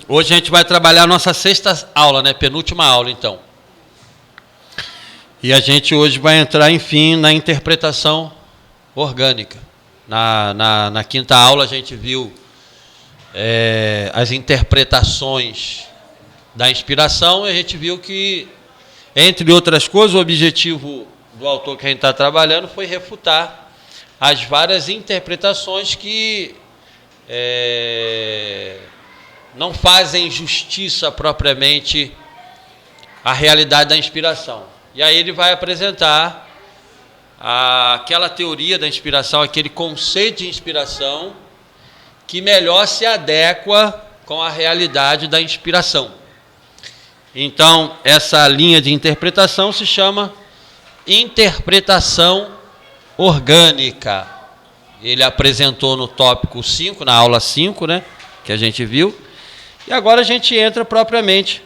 Hoje a gente vai trabalhar a nossa sexta aula, né? Penúltima aula, então. E a gente hoje vai entrar, enfim, na interpretação orgânica. Na quinta aula a gente viu as interpretações da inspiração e a gente viu que, entre outras coisas, o objetivo do autor que a gente está trabalhando foi refutar as várias interpretações que não fazem justiça propriamente à realidade da inspiração. E aí ele vai apresentar aquela teoria da inspiração, aquele conceito de inspiração que melhor se adequa com a realidade da inspiração. Então, essa linha de interpretação se chama interpretação orgânica. Ele apresentou no tópico 5, na aula 5, né, que a gente viu. E agora a gente entra propriamente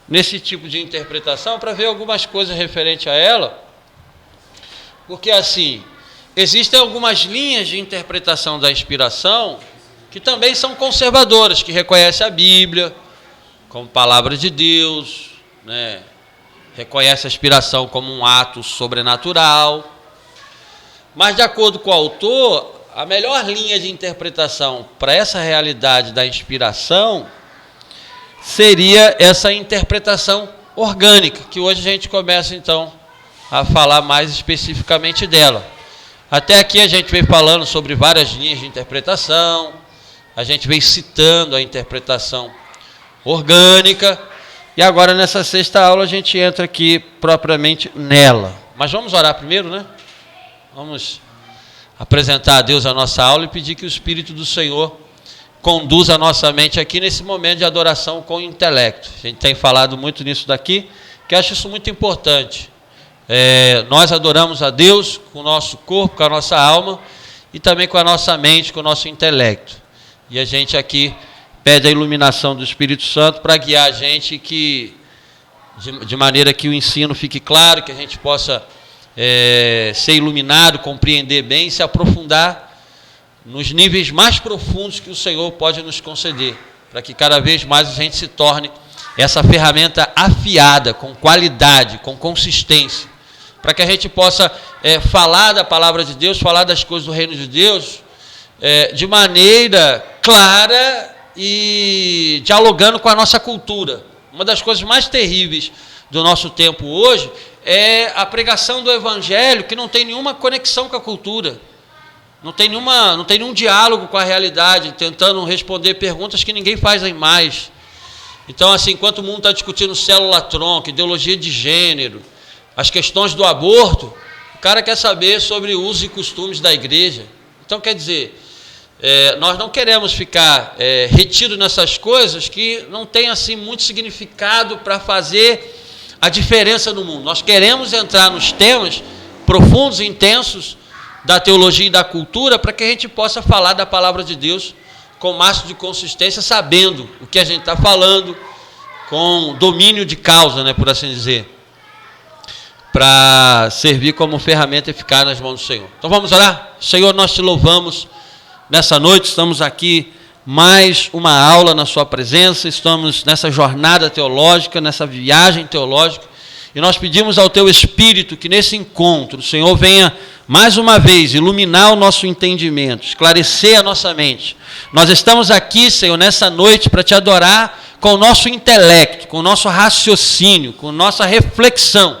nesse tipo de interpretação para ver algumas coisas referentes a ela. Porque, assim, existem algumas linhas de interpretação da inspiração que também são conservadoras, que reconhecem a Bíblia como palavra de Deus, né? Reconhece a inspiração como um ato sobrenatural. Mas, de acordo com o autor, a melhor linha de interpretação para essa realidade da inspiração seria essa interpretação orgânica, que hoje a gente começa, então, a falar mais especificamente dela. Até aqui a gente vem falando sobre várias linhas de interpretação, a gente vem citando a interpretação orgânica, e agora nessa sexta aula a gente entra aqui propriamente nela. Mas vamos orar primeiro, né? Vamos apresentar a Deus a nossa aula e pedir que o Espírito do Senhor conduza a nossa mente aqui nesse momento de adoração com o intelecto. A gente tem falado muito nisso daqui, que acho isso muito importante. Nós adoramos a Deus com o nosso corpo, com a nossa alma e também com a nossa mente, com o nosso intelecto. E a gente aqui pede a iluminação do Espírito Santo para guiar a gente de maneira que o ensino fique claro, que a gente possa ser iluminado, compreender bem e se aprofundar nos níveis mais profundos que o Senhor pode nos conceder, para que cada vez mais a gente se torne essa ferramenta afiada, com qualidade, com consistência, para que a gente possa falar da palavra de Deus, falar das coisas do reino de Deus de maneira clara e dialogando com a nossa cultura. Uma das coisas mais terríveis do nosso tempo hoje é a pregação do evangelho que não tem nenhuma conexão com a cultura, não tem nenhum diálogo com a realidade, tentando responder perguntas que ninguém faz mais. Então, assim, enquanto o mundo está discutindo célula-tronco, ideologia de gênero, as questões do aborto, o cara quer saber sobre usos e costumes da igreja. Então, quer dizer, nós não queremos ficar retidos nessas coisas que não têm assim, muito significado para fazer a diferença no mundo. Nós queremos entrar nos temas profundos e intensos da teologia e da cultura para que a gente possa falar da palavra de Deus com o máximo de consistência, sabendo o que a gente está falando, com domínio de causa, né, por assim dizer, para servir como ferramenta eficaz nas mãos do Senhor. Então vamos orar? Senhor, nós te louvamos nessa noite, estamos aqui mais uma aula na sua presença, estamos nessa jornada teológica, nessa viagem teológica, e nós pedimos ao teu Espírito que nesse encontro o Senhor venha mais uma vez iluminar o nosso entendimento, esclarecer a nossa mente. Nós estamos aqui, Senhor, nessa noite para te adorar com o nosso intelecto, com o nosso raciocínio, com a nossa reflexão.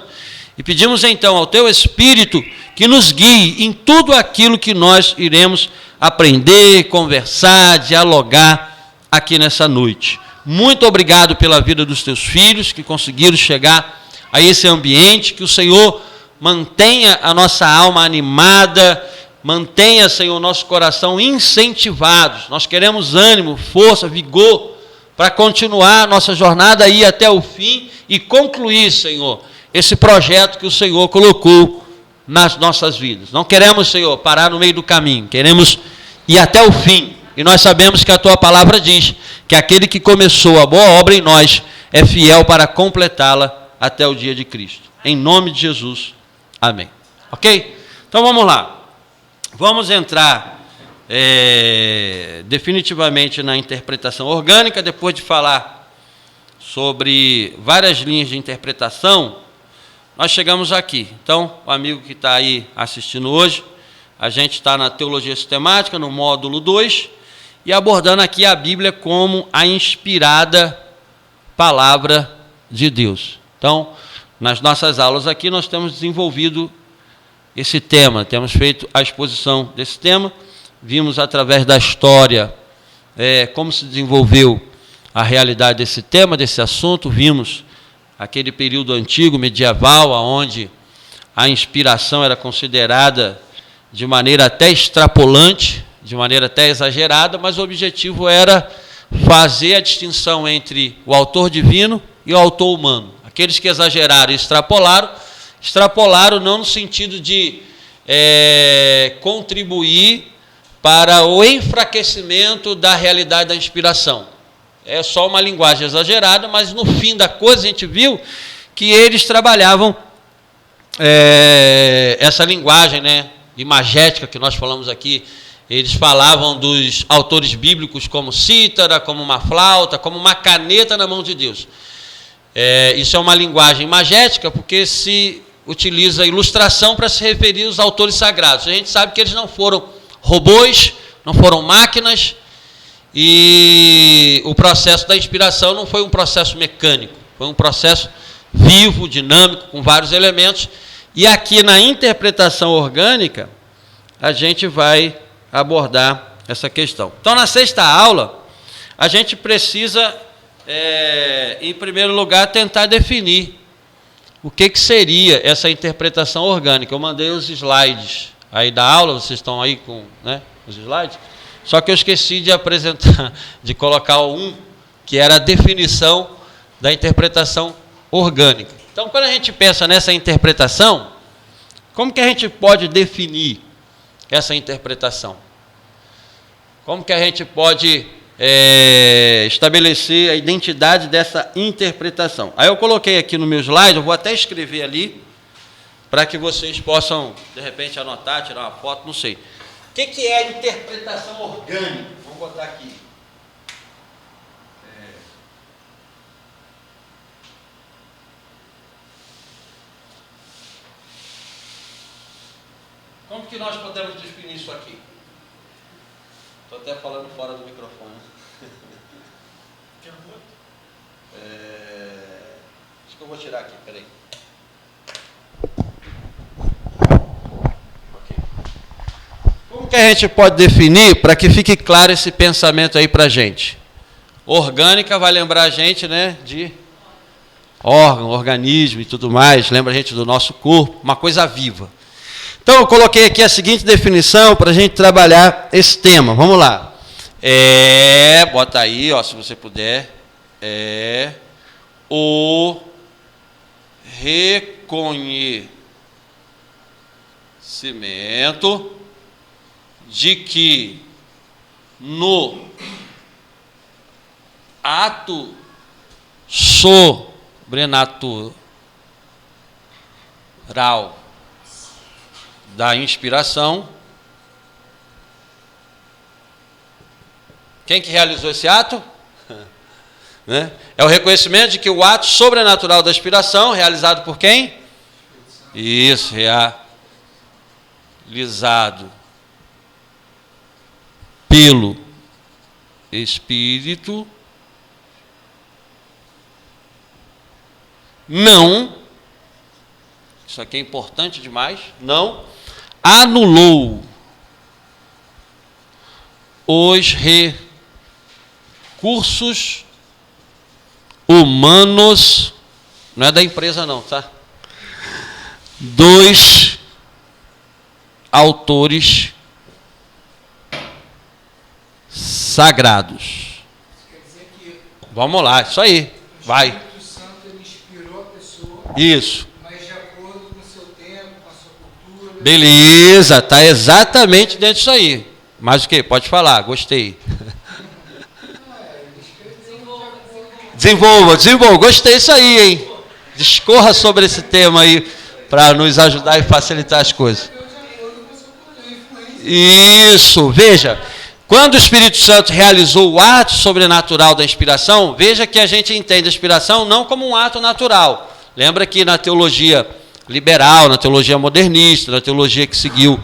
E pedimos então ao teu Espírito que nos guie em tudo aquilo que nós iremos aprender, conversar, dialogar aqui nessa noite. Muito obrigado pela vida dos teus filhos que conseguiram chegar a esse ambiente, que o Senhor mantenha a nossa alma animada, mantenha, Senhor, o nosso coração incentivados. Nós queremos ânimo, força, vigor para continuar a nossa jornada aí até o fim e concluir, Senhor, esse projeto que o Senhor colocou nas nossas vidas. Não queremos, Senhor, parar no meio do caminho, queremos ir até o fim. E nós sabemos que a tua palavra diz que aquele que começou a boa obra em nós é fiel para completá-la até o dia de Cristo. Em nome de Jesus. Amém. Ok? Então vamos lá. Vamos entrar definitivamente na interpretação orgânica, depois de falar sobre várias linhas de interpretação, nós chegamos aqui. Então, o amigo que está aí assistindo hoje, a gente está na Teologia Sistemática, no módulo 2, e abordando aqui a Bíblia como a inspirada Palavra de Deus. Então, nas nossas aulas aqui, nós temos desenvolvido esse tema, temos feito a exposição desse tema, vimos através da história como se desenvolveu a realidade desse tema, desse assunto, vimos aquele período antigo, medieval, onde a inspiração era considerada de maneira até extrapolante, de maneira até exagerada, mas o objetivo era fazer a distinção entre o autor divino e o autor humano. Aqueles que exageraram e extrapolaram não no sentido de contribuir para o enfraquecimento da realidade da inspiração. É só uma linguagem exagerada, mas no fim da coisa a gente viu que eles trabalhavam essa linguagem, né, imagética que nós falamos aqui. Eles falavam dos autores bíblicos como cítara, como uma flauta, como uma caneta na mão de Deus. Isso é uma linguagem imagética porque se utiliza ilustração para se referir aos autores sagrados. A gente sabe que eles não foram robôs, não foram máquinas, e o processo da inspiração não foi um processo mecânico, foi um processo vivo, dinâmico, com vários elementos. E aqui na interpretação orgânica, a gente vai abordar essa questão. Então, na sexta aula, a gente precisa, em primeiro lugar, tentar definir o que seria essa interpretação orgânica. Eu mandei os slides aí da aula, vocês estão aí com, né, os slides? Só que eu esqueci de apresentar, de colocar que era a definição da interpretação orgânica. Então, quando a gente pensa nessa interpretação, como que a gente pode definir essa interpretação? Como que a gente pode estabelecer a identidade dessa interpretação? Aí eu coloquei aqui no meu slide, eu vou até escrever ali, para que vocês possam, de repente, anotar, tirar uma foto, não sei. O que é a interpretação orgânica? Vamos botar aqui. Como que nós podemos definir isso aqui? Estou até falando fora do microfone. Acho que eu vou tirar aqui, peraí. Como que a gente pode definir para que fique claro esse pensamento aí para a gente? Orgânica vai lembrar a gente, né, de órgão, organismo e tudo mais, lembra a gente do nosso corpo, uma coisa viva. Então, eu coloquei aqui a seguinte definição para a gente trabalhar esse tema. Vamos lá. Bota aí, ó, se você puder. O reconhecimento de que no ato sobrenatural da inspiração, quem que realizou esse ato? Né? É o reconhecimento de que o ato sobrenatural da inspiração, realizado por quem? Isso, realizado pelo Espírito, não, isso aqui é importante demais, não anulou os recursos humanos, não é da empresa não, tá? Dos autores sagrados. Quer dizer que vamos lá, isso aí, vai. O Espírito Santo ele inspirou a pessoa, Isso. mas de acordo com o seu tempo, com a sua cultura. Beleza, está exatamente dentro disso aí. Mas o que? Pode falar, gostei. Desenvolva, gostei disso aí, hein? Discorra sobre esse tema aí, para nos ajudar e facilitar as coisas. Isso, veja. Quando o Espírito Santo realizou o ato sobrenatural da inspiração, veja que a gente entende a inspiração não como um ato natural. Lembra que na teologia liberal, na teologia modernista, na teologia que seguiu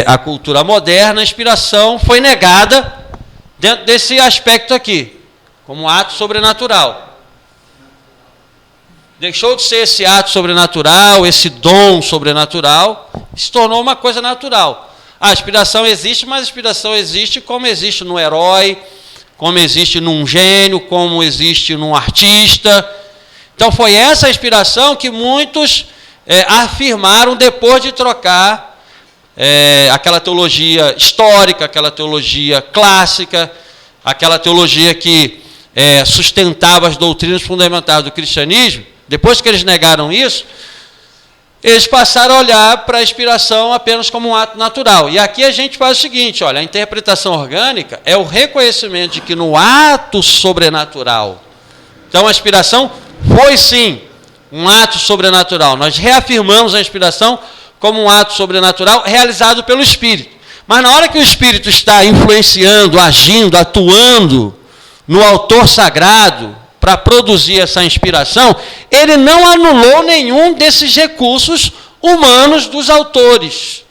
a cultura moderna, a inspiração foi negada dentro desse aspecto aqui, como um ato sobrenatural. Deixou de ser esse ato sobrenatural, esse dom sobrenatural, se tornou uma coisa natural. A inspiração existe, mas a inspiração existe como existe no herói, como existe num gênio, como existe num artista. Então foi essa inspiração que muitos afirmaram depois de trocar aquela teologia histórica, aquela teologia clássica, aquela teologia que sustentava as doutrinas fundamentais do cristianismo. Depois que eles negaram isso, eles passaram a olhar para a inspiração apenas como um ato natural. E aqui a gente faz o seguinte, olha, a interpretação orgânica é o reconhecimento de que no ato sobrenatural, então a inspiração foi sim um ato sobrenatural. Nós reafirmamos a inspiração como um ato sobrenatural realizado pelo Espírito. Mas na hora que o Espírito está influenciando, agindo, atuando no autor sagrado para produzir essa inspiração, ele não anulou nenhum desses recursos humanos dos autores,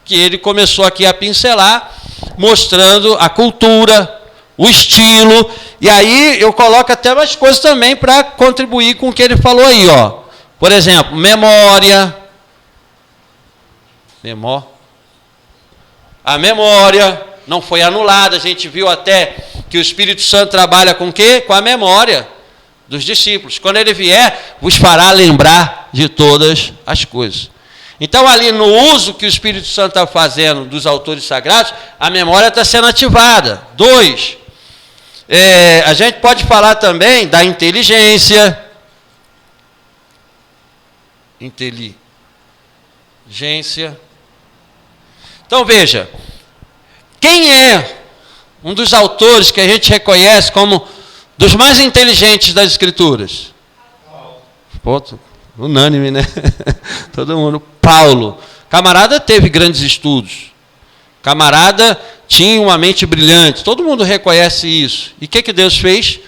que ele começou aqui a pincelar, mostrando a cultura, o estilo, e aí eu coloco até mais coisas também para contribuir com o que ele falou aí, ó. Por exemplo, memória. A memória não foi anulada, a gente viu até que o Espírito Santo trabalha com o quê? Com a memória dos discípulos. Quando ele vier, vos fará lembrar de todas as coisas. Então, ali no uso que o Espírito Santo está fazendo dos autores sagrados, a memória está sendo ativada. 2, a gente pode falar também da inteligência. Então, veja, quem é um dos autores que a gente reconhece como dos mais inteligentes das Escrituras? Paulo. Unânime, né? Todo mundo. Paulo. Camarada teve grandes estudos. Camarada tinha uma mente brilhante. Todo mundo reconhece isso. E o que Deus fez?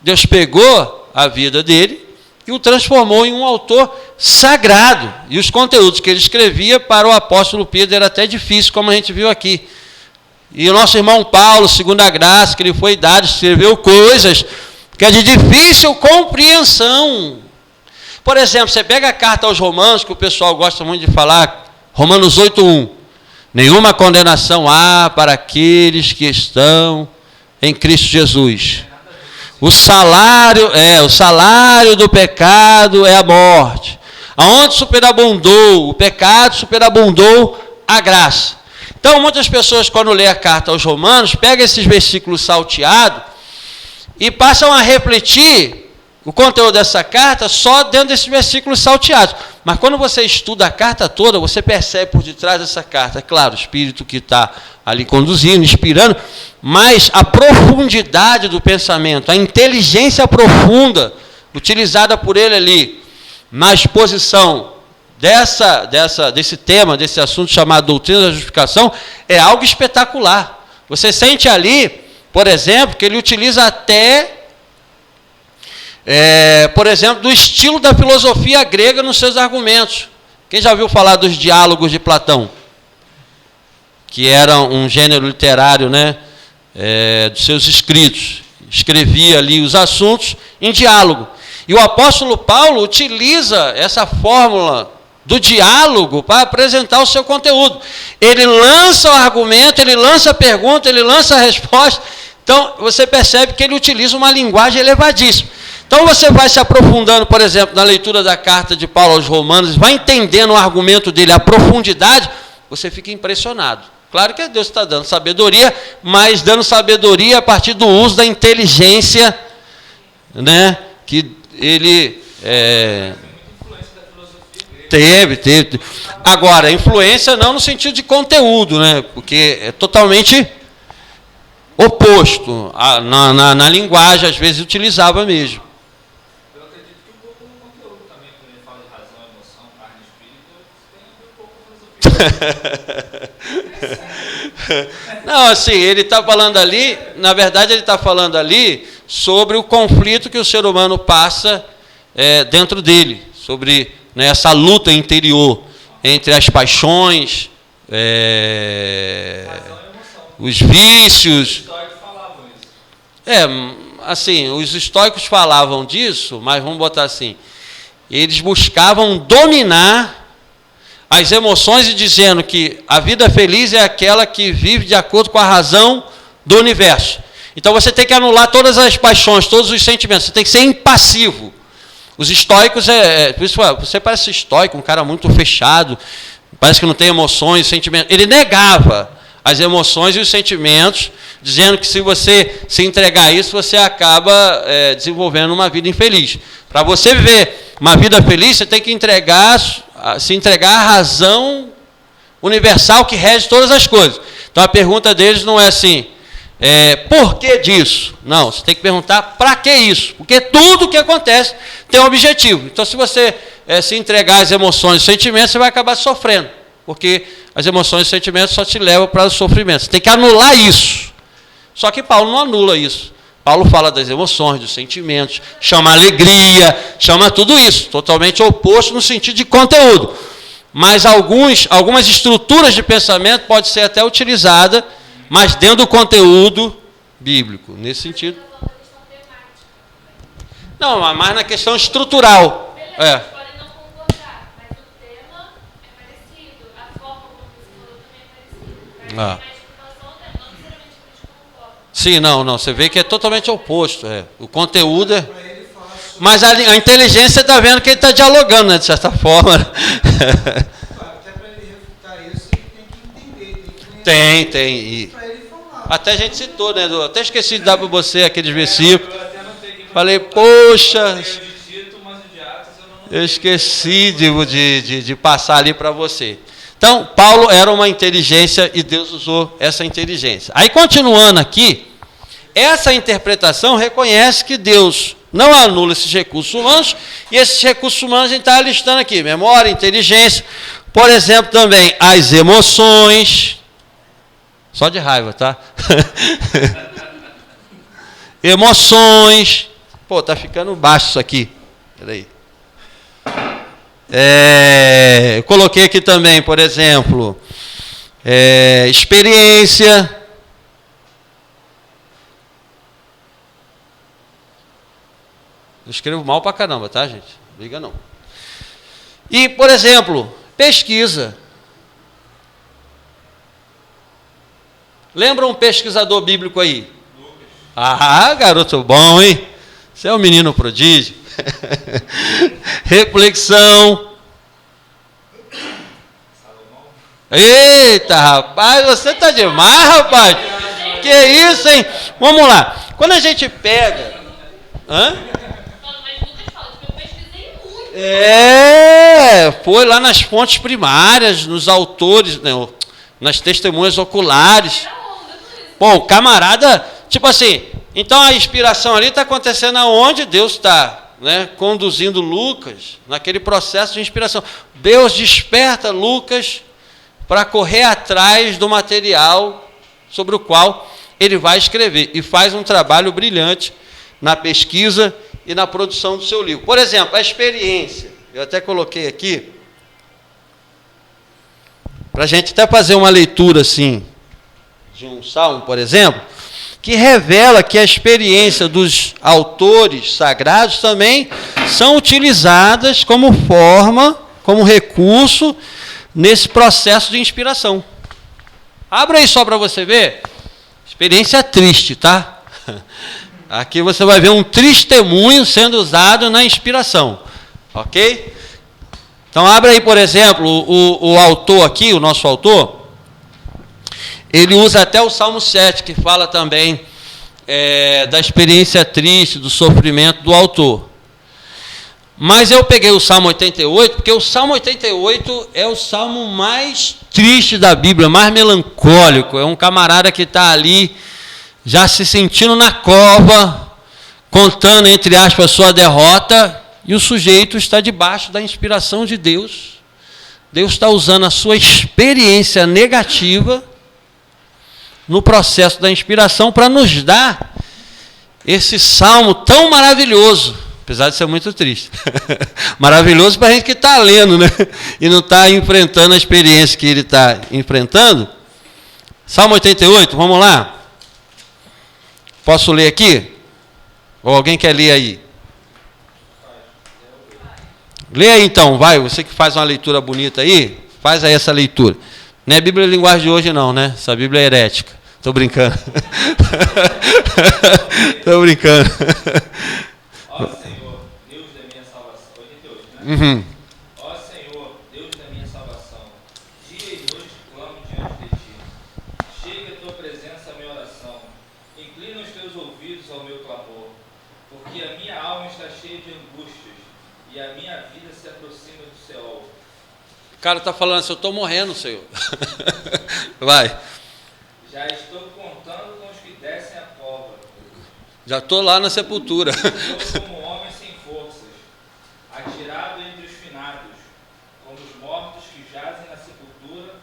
Deus pegou a vida dele e o transformou em um autor sagrado. E os conteúdos que ele escrevia para o apóstolo Pedro era até difícil, como a gente viu aqui. E o nosso irmão Paulo, segundo a graça que lhe foi dada, escreveu coisas que é de difícil compreensão. Por exemplo, você pega a carta aos Romanos, que o pessoal gosta muito de falar, Romanos 8:1. Nenhuma condenação há para aqueles que estão em Cristo Jesus. O salário do pecado é a morte. Aonde superabundou o pecado, superabundou a graça. Então, muitas pessoas, quando lê a carta aos Romanos, pegam esses versículos salteados e passam a refletir o conteúdo dessa carta só dentro desses versículos salteados. Mas quando você estuda a carta toda, você percebe por detrás dessa carta, é claro, o Espírito que está ali conduzindo, inspirando, mas a profundidade do pensamento, a inteligência profunda utilizada por ele ali na exposição desse tema, desse assunto chamado doutrina da justificação, é algo espetacular. Você sente ali, por exemplo, que ele utiliza até, por exemplo, do estilo da filosofia grega nos seus argumentos. Quem já ouviu falar dos diálogos de Platão? Que era um gênero literário, né, dos seus escritos. Escrevia ali os assuntos em diálogo. E o apóstolo Paulo utiliza essa fórmula do diálogo para apresentar o seu conteúdo. Ele lança o argumento, ele lança a pergunta, ele lança a resposta. Então, você percebe que ele utiliza uma linguagem elevadíssima. Então, você vai se aprofundando, por exemplo, na leitura da carta de Paulo aos Romanos, vai entendendo o argumento dele, a profundidade, você fica impressionado. Claro que Deus está dando sabedoria, mas dando sabedoria a partir do uso da inteligência, né, que ele teve. Agora, influência não no sentido de conteúdo, né, porque é totalmente oposto. Na linguagem, às vezes, utilizava mesmo. Eu acredito que um pouco no conteúdo também, quando ele fala de razão, emoção, carne e espírito, tem um pouco de Não, assim, ele está falando ali, na verdade ele está falando ali sobre o conflito que o ser humano passa dentro dele, sobre, né, essa luta interior entre as paixões, os vícios. Assim, os estoicos falavam disso, mas vamos botar assim, eles buscavam dominar as emoções e dizendo que a vida feliz é aquela que vive de acordo com a razão do universo. Então você tem que anular todas as paixões, todos os sentimentos, você tem que ser impassivo. Os estoicos, por isso você parece estoico, um cara muito fechado, parece que não tem emoções, sentimentos. Ele negava as emoções e os sentimentos, dizendo que se você se entregar a isso, você acaba desenvolvendo uma vida infeliz. Para você viver uma vida feliz, você tem que se entregar à razão universal que rege todas as coisas. Então a pergunta deles não é assim, por que disso? Não, você tem que perguntar para que isso? Porque tudo que acontece tem um objetivo. Então se você se entregar às emoções e sentimentos, você vai acabar sofrendo, porque as emoções e sentimentos só te levam para o sofrimento. Você tem que anular isso. Só que Paulo não anula isso. Paulo fala das emoções, dos sentimentos, chama alegria, chama tudo isso, totalmente oposto no sentido de conteúdo. Mas algumas estruturas de pensamento podem ser até utilizadas, mas dentro do conteúdo bíblico, nesse sentido. Não, mas na questão estrutural. Podem não concordar, mas o tema é parecido, a forma como você falou também é parecida. Sim, não, você vê que é totalmente oposto. O conteúdo é... Mas a inteligência está vendo que ele está dialogando, né, de certa forma. Até para ele refutar isso, ele tem que entender. Tem. Até a gente citou, né? Até esqueci de dar para você aqueles versículos. Falei, poxa, eu esqueci de passar ali para você. Então, Paulo era uma inteligência e Deus usou essa inteligência. Aí, continuando aqui, essa interpretação reconhece que Deus não anula esses recursos humanos, e esses recursos humanos a gente está listando aqui, memória, inteligência, por exemplo, também as emoções, só de raiva, tá? Emoções, tá ficando baixo isso aqui, peraí. Eu coloquei aqui também, por exemplo, experiência. Eu escrevo mal pra caramba, tá, gente? Liga não. E, por exemplo, pesquisa. Lembra um pesquisador bíblico aí? Ah, garoto bom, hein? Você é um menino prodígio. Reflexão. Eita, rapaz, você tá demais, rapaz. Que isso, hein? Vamos lá. Quando a gente pega... Foi lá nas fontes primárias, nos autores, né, nas testemunhas oculares. Bom, o camarada, tipo assim, então a inspiração ali está acontecendo aonde Deus está, né, conduzindo Lucas, naquele processo de inspiração. Deus desperta Lucas para correr atrás do material sobre o qual ele vai escrever, e faz um trabalho brilhante na pesquisa e na produção do seu livro. Por exemplo, a experiência. Eu até coloquei aqui, para a gente até fazer uma leitura assim, de um salmo, por exemplo, que revela que a experiência dos autores sagrados também são utilizadas como forma, como recurso, nesse processo de inspiração. Abra aí só para você ver. Experiência triste, tá? Aqui você vai ver um testemunho sendo usado na inspiração. Ok? Então, abre aí, por exemplo, o autor aqui, o nosso autor, ele usa até o Salmo 7, que fala também da experiência triste, do sofrimento do autor. Mas eu peguei o Salmo 88, porque o Salmo 88 é o salmo mais triste da Bíblia, mais melancólico. É um camarada que está ali, já se sentindo na cova, contando, entre aspas, sua derrota, e o sujeito está debaixo da inspiração de Deus, Deus está usando a sua experiência negativa no processo da inspiração para nos dar esse salmo tão maravilhoso, apesar de ser muito triste. Maravilhoso para a gente que está lendo, né? E não está enfrentando a experiência que ele está enfrentando. Salmo 88, vamos lá? Posso ler aqui? Ou alguém quer ler aí? Lê aí então, vai, você que faz uma leitura bonita aí, faz aí essa leitura. Não é Bíblia Linguagem de hoje não, né? Essa Bíblia é herética. Estou brincando. Estou brincando. Ó Senhor, Deus da minha salvação. 88, né? Uhum. Ó Senhor, Deus da minha salvação, dia e noite clamo diante de ti. Chega a tua presença à minha oração. Inclina os teus ouvidos ao meu clamor, porque a minha alma está cheia de angústias e a minha vida se aproxima do Seol. O cara está falando assim, eu estou morrendo, Senhor. Vai. Já estou contando com os que descem a cova. Já estou lá na sepultura. Estou como homem sem forças, atirado entre os finados, como os mortos que jazem na sepultura,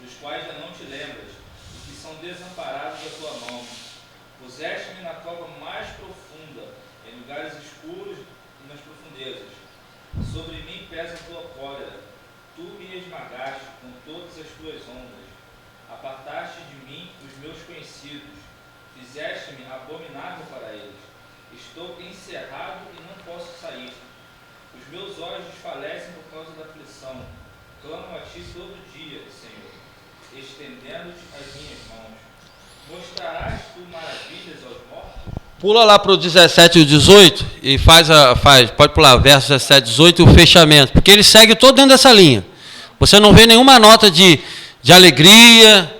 dos quais já não te lembras, e que são desamparados da tua mão. Puseste-me na cova mais profunda, em lugares escuros e nas profundezas. Sobre mim pesa a tua cólera, tu me esmagaste com todas as tuas ondas. Apartaste de mim os meus conhecidos, fizeste-me abominável para eles. Estou encerrado e não posso sair. Os meus olhos desfalecem por causa da aflição. Clamo a ti todo dia, Senhor, estendendo-te as minhas mãos. Mostrarás tu maravilhas aos mortos? Pula lá para o 17 e o 18 e pode pular, verso 17 e 18 e o fechamento, porque ele segue todo dentro dessa linha. Você não vê nenhuma nota de alegria,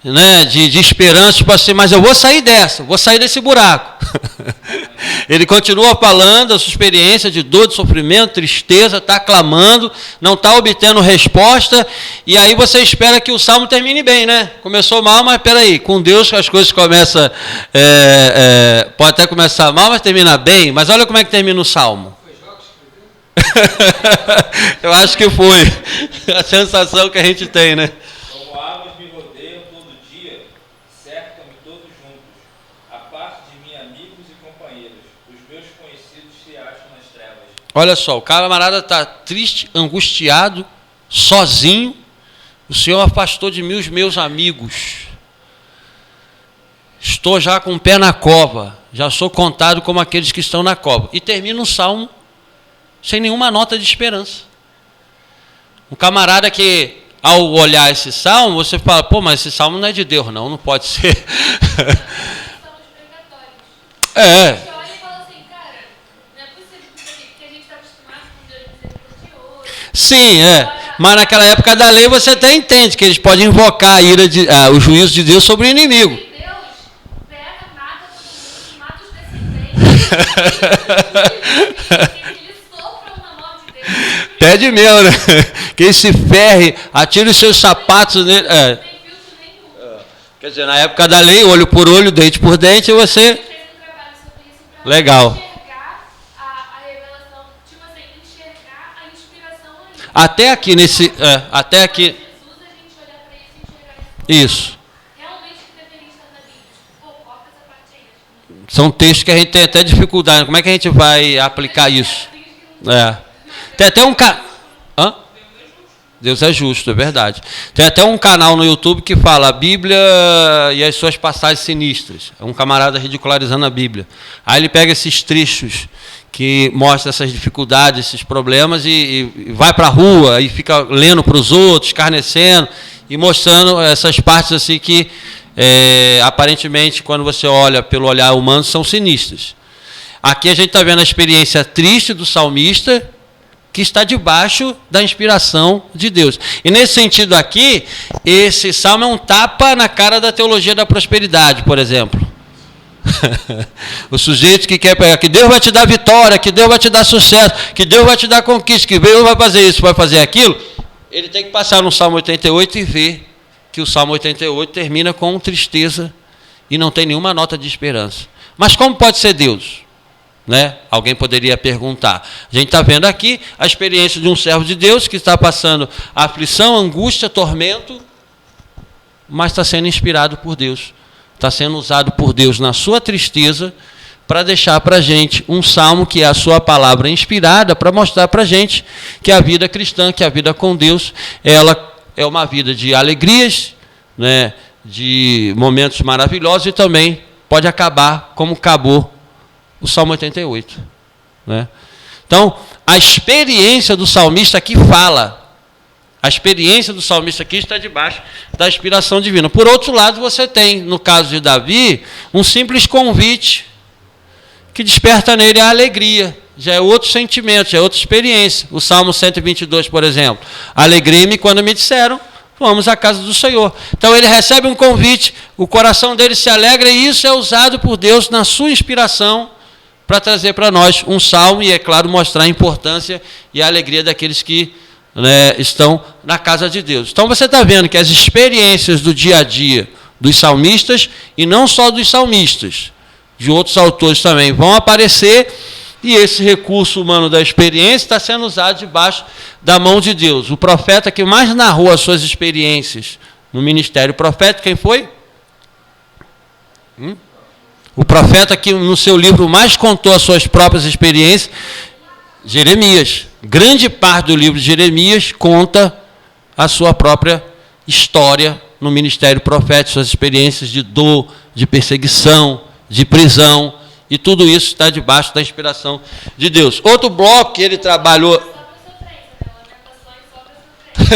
né, de esperança, tipo assim, mas eu vou sair vou sair desse buraco. Ele continua falando a sua experiência de dor, de sofrimento, tristeza, está clamando, não está obtendo resposta, e aí você espera que o salmo termine bem, né? Começou mal, mas peraí, com Deus as coisas começam, pode até começar mal, mas termina bem, mas olha como é que termina o salmo. Eu acho que foi a sensação que a gente tem, né? Como águas me rodeiam todo dia, cercam-me todos juntos. A parte de mim, amigos e companheiros, os meus conhecidos se acham nas trevas. Olha só, o camarada está triste, angustiado, sozinho. O Senhor afastou de mim os meus amigos. Estou já com o pé na cova. Já sou contado como aqueles que estão na cova. E termina um salmo sem nenhuma nota de esperança. Um camarada que, ao olhar esse salmo, você fala, pô, mas esse salmo não é de Deus, não pode ser. Somos precatórios. É. A gente olha e fala assim, cara, não é possível que a gente está acostumado com Deus misericordioso. Sim, mas naquela época da lei você até entende que eles podem invocar a ira o juízo de Deus sobre o inimigo. E Deus pega, mata todo mundo, mata os descendentes. Eles sofram na mão de Deus. Pede mesmo, né? Que ele se ferre, atire os seus sapatos nele. Não tem filtro nenhum. Quer dizer, na época da lei, olho por olho, dente por dente, você... Ele fez um trabalho sobre isso para Legal. enxergar a revelação, tipo assim, enxergar a inspiração ali. Até aqui, até aqui... Jesus, a gente olhar para isso e enxergar isso. Isso. Realmente que deveria estar na Bíblia. Pô, corta essa parte aí. São textos que a gente tem até dificuldade. Como é que a gente vai aplicar isso? Tem até um Hã? Deus é justo, é verdade. Tem até um canal no YouTube que fala a Bíblia e as suas passagens sinistras. É um camarada ridicularizando a Bíblia. Aí ele pega esses trechos que mostram essas dificuldades, esses problemas e vai para a rua e fica lendo para os outros, escarnecendo e mostrando essas partes assim que aparentemente, quando você olha pelo olhar humano, são sinistras. Aqui a gente está vendo a experiência triste do salmista, que está debaixo da inspiração de Deus. E nesse sentido aqui, esse salmo é um tapa na cara da teologia da prosperidade, por exemplo. O sujeito que quer pegar, que Deus vai te dar vitória, que Deus vai te dar sucesso, que Deus vai te dar conquista, que Deus vai fazer isso, vai fazer aquilo, ele tem que passar no Salmo 88 e ver que o Salmo 88 termina com tristeza e não tem nenhuma nota de esperança. Mas como pode ser Deus? né? Alguém poderia perguntar. A gente está vendo aqui a experiência de um servo de Deus que está passando aflição, angústia, tormento, mas está sendo inspirado por Deus. Está sendo usado por Deus na sua tristeza para deixar para a gente um salmo que é a sua palavra inspirada para mostrar para a gente que a vida cristã, que a vida com Deus, ela é uma vida de alegrias, né, de momentos maravilhosos e também pode acabar como acabou o Salmo 88. Né? Então, a experiência do salmista aqui fala. A experiência do salmista aqui está debaixo da inspiração divina. Por outro lado, você tem, no caso de Davi, um simples convite que desperta nele a alegria. Já é outro sentimento, já é outra experiência. O Salmo 122, por exemplo. Alegrei-me quando me disseram, vamos à casa do Senhor. Então ele recebe um convite, o coração dele se alegra e isso é usado por Deus na sua inspiração para trazer para nós um salmo e, é claro, mostrar a importância e a alegria daqueles que, né, estão na casa de Deus. Então você está vendo que as experiências do dia a dia dos salmistas, e não só dos salmistas, de outros autores também, vão aparecer, e esse recurso humano da experiência está sendo usado debaixo da mão de Deus. O profeta que mais narrou as suas experiências no ministério profético, quem foi? O profeta que no seu livro mais contou as suas próprias experiências, Jeremias. Grande parte do livro de Jeremias conta a sua própria história no ministério profético, suas experiências de dor, de perseguição, de prisão, e tudo isso está debaixo da inspiração de Deus. Outro bloco que ele trabalhou...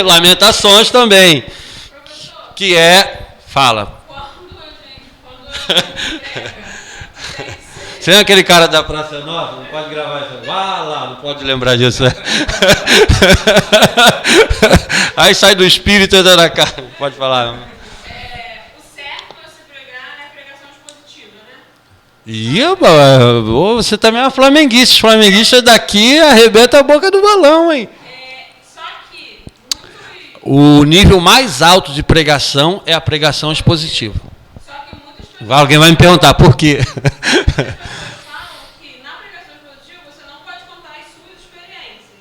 Lamentações também. Que é... Fala. Você é aquele cara da Praça Nova? Não pode gravar isso. Vá lá, não pode lembrar disso. Né? Aí sai do espírito e entra na cara. Pode falar. O certo é você pregar é pregação expositiva, né? Ih, você também é uma flamenguista. Os flamenguistas daqui arrebenta a boca do balão, hein? Só que o nível mais alto de pregação é a pregação expositiva. Só que muitas pessoas Alguém vai me perguntar por quê? falam que na pregação expositiva você não pode contar as suas experiências.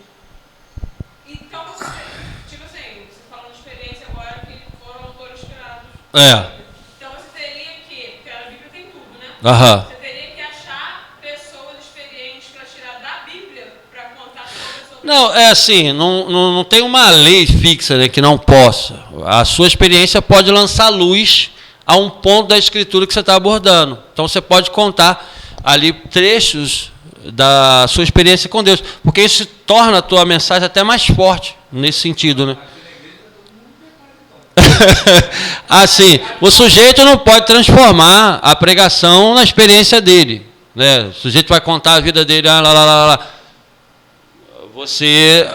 Então, tipo assim, você falando de experiência agora que foram autores inspirados. Então você teria que, porque a Bíblia tem tudo, né? Aham. Você teria que achar pessoas experientes para tirar da Bíblia para contar sobre a sua. Não, é assim, não tem uma lei fixa, né, que não possa. A sua experiência pode lançar luz a um ponto da escritura que você está abordando. Então você pode contar ali trechos da sua experiência com Deus, porque isso torna a tua mensagem até mais forte nesse sentido, né? Assim, o sujeito não pode transformar a pregação na experiência dele, né? O sujeito vai contar a vida dele, você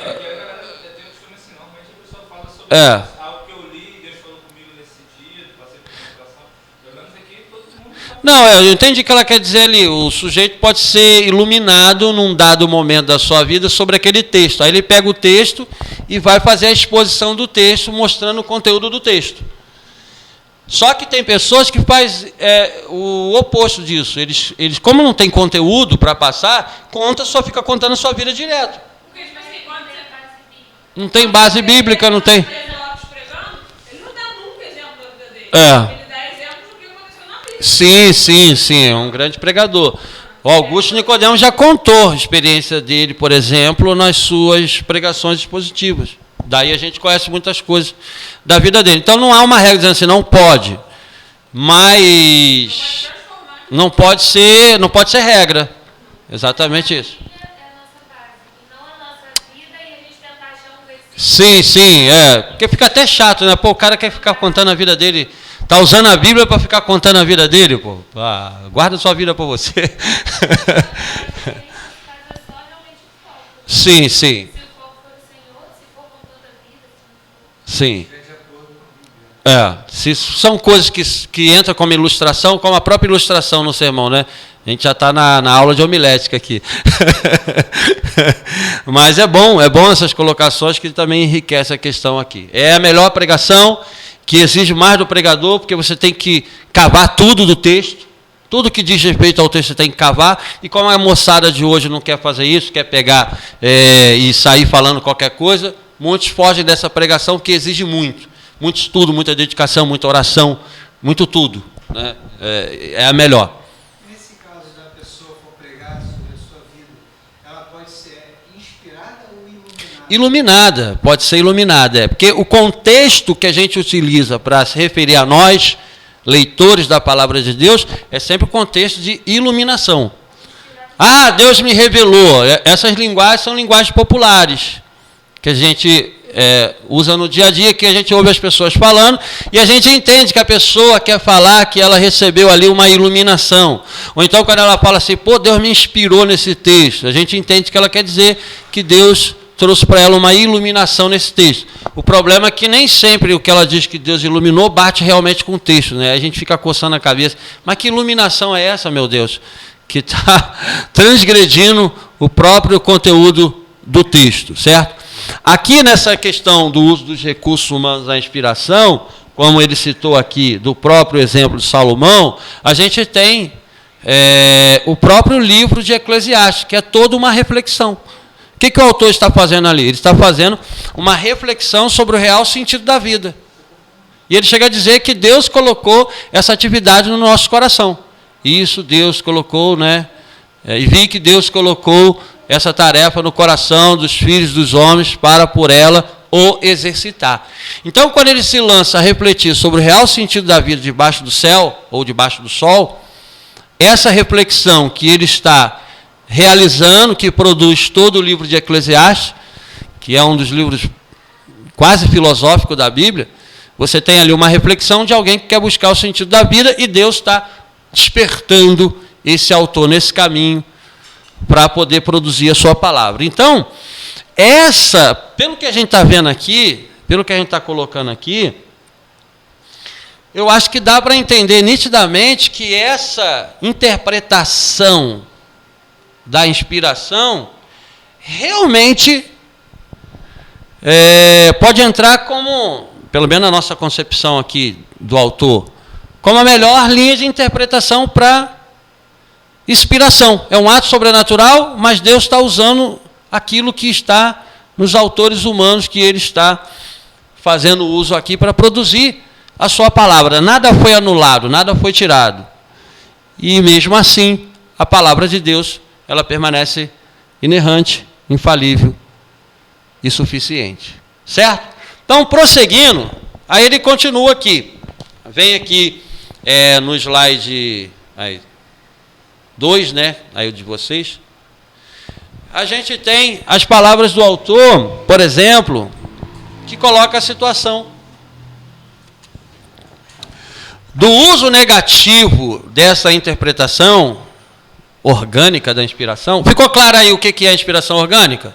algo que eu li, Deus falou comigo nesse sentido, passei por uma situação, pelo menos aqui todo mundo sabe. Não, eu entendi o que ela quer dizer ali. O sujeito pode ser iluminado num dado momento da sua vida sobre aquele texto. Aí ele pega o texto e vai fazer a exposição do texto, mostrando o conteúdo do texto. Só que tem pessoas que fazem o oposto disso. Eles, como não tem conteúdo para passar, só fica contando a sua vida direto. Porque, tipo assim, quando você Não tem base bíblica, não tem. Ele não dá nunca exemplo da vida dele. Ele dá exemplo do que aconteceu na Bíblia. Sim, é um grande pregador. O Augusto Nicodemo já contou a experiência dele, por exemplo, nas suas pregações expositivas. Daí a gente conhece muitas coisas da vida dele. Então não há uma regra dizendo assim, não pode. Mas não pode ser regra. Exatamente isso. É a nossa base, e não a nossa vida e a gente tentar achar um versículo. Sim. Porque fica até chato, né? Pô, o cara quer ficar contando a vida dele. Tá usando a Bíblia para ficar contando a vida dele, pô. Guarda sua vida para você. Sim. Se o foco for o Senhor, se for com toda a vida, Sim. Se são coisas que entram como ilustração, como a própria ilustração no sermão, né? A gente já está na aula de homilética aqui. Mas é bom essas colocações que também enriquecem a questão aqui. É a melhor pregação, que exige mais do pregador, porque você tem que cavar tudo do texto, Tudo que diz respeito ao texto você tem que cavar. E como a moçada de hoje não quer fazer isso, quer pegar e sair falando qualquer coisa, muitos fogem dessa pregação que exige muito. Muito estudo, muita dedicação, muita oração, muito tudo. Né? É a melhor. Nesse caso da pessoa for pregar sobre a sua vida, ela pode ser inspirada ou iluminada? Iluminada, pode ser iluminada. Porque o contexto que a gente utiliza para se referir a nós, leitores da palavra de Deus, é sempre o contexto de iluminação. Ah, Deus me revelou. Essas linguagens são linguagens populares, que a gente usa no dia a dia, que a gente ouve as pessoas falando, e a gente entende que a pessoa quer falar que ela recebeu ali uma iluminação. Ou então, quando ela fala assim, pô, Deus me inspirou nesse texto, a gente entende que ela quer dizer que Deus trouxe para ela uma iluminação nesse texto. O problema é que nem sempre o que ela diz que Deus iluminou bate realmente com o texto, né? A gente fica coçando a cabeça. Mas que iluminação é essa, meu Deus? Que está transgredindo o próprio conteúdo do texto, certo? Aqui nessa questão do uso dos recursos humanos à inspiração, como ele citou aqui, do próprio exemplo de Salomão, a gente tem o próprio livro de Eclesiastes, que é toda uma reflexão. O que o autor está fazendo ali? Ele está fazendo uma reflexão sobre o real sentido da vida. E ele chega a dizer que Deus colocou essa atividade no nosso coração. Isso Deus colocou, né? E vi que Deus colocou essa tarefa no coração dos filhos dos homens para por ela o exercitar. Então, quando ele se lança a refletir sobre o real sentido da vida debaixo do céu ou debaixo do sol, essa reflexão que ele está realizando, que produz todo o livro de Eclesiastes, que é um dos livros quase filosóficos da Bíblia, você tem ali uma reflexão de alguém que quer buscar o sentido da vida e Deus está despertando esse autor nesse caminho para poder produzir a sua palavra. Então, pelo que a gente está vendo aqui, pelo que a gente está colocando aqui, eu acho que dá para entender nitidamente que essa interpretação da inspiração realmente pode entrar como, pelo menos na nossa concepção aqui do autor, como a melhor linha de interpretação para inspiração. É um ato sobrenatural, mas Deus está usando aquilo que está nos autores humanos que ele está fazendo uso aqui para produzir a sua palavra. Nada foi anulado, nada foi tirado. E mesmo assim, a palavra de Deus, ela permanece inerrante, infalível e suficiente. Certo? Então, prosseguindo, aí ele continua aqui. Vem aqui no slide 2, né? Aí o de vocês. A gente tem as palavras do autor, por exemplo, que coloca a situação do uso negativo dessa interpretação orgânica da inspiração. Ficou claro aí o que é a inspiração orgânica?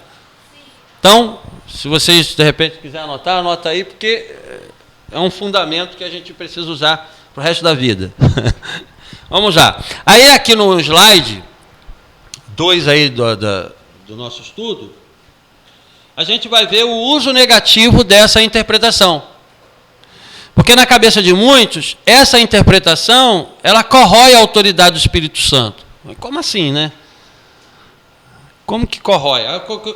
Então, se vocês de repente quiserem anotar, anota aí, porque é um fundamento que a gente precisa usar para o resto da vida. Vamos lá. Aí aqui no slide 2 aí do nosso estudo, a gente vai ver o uso negativo dessa interpretação. Porque na cabeça de muitos, essa interpretação, ela corrói a autoridade do Espírito Santo. Como assim, né? Como que corrói?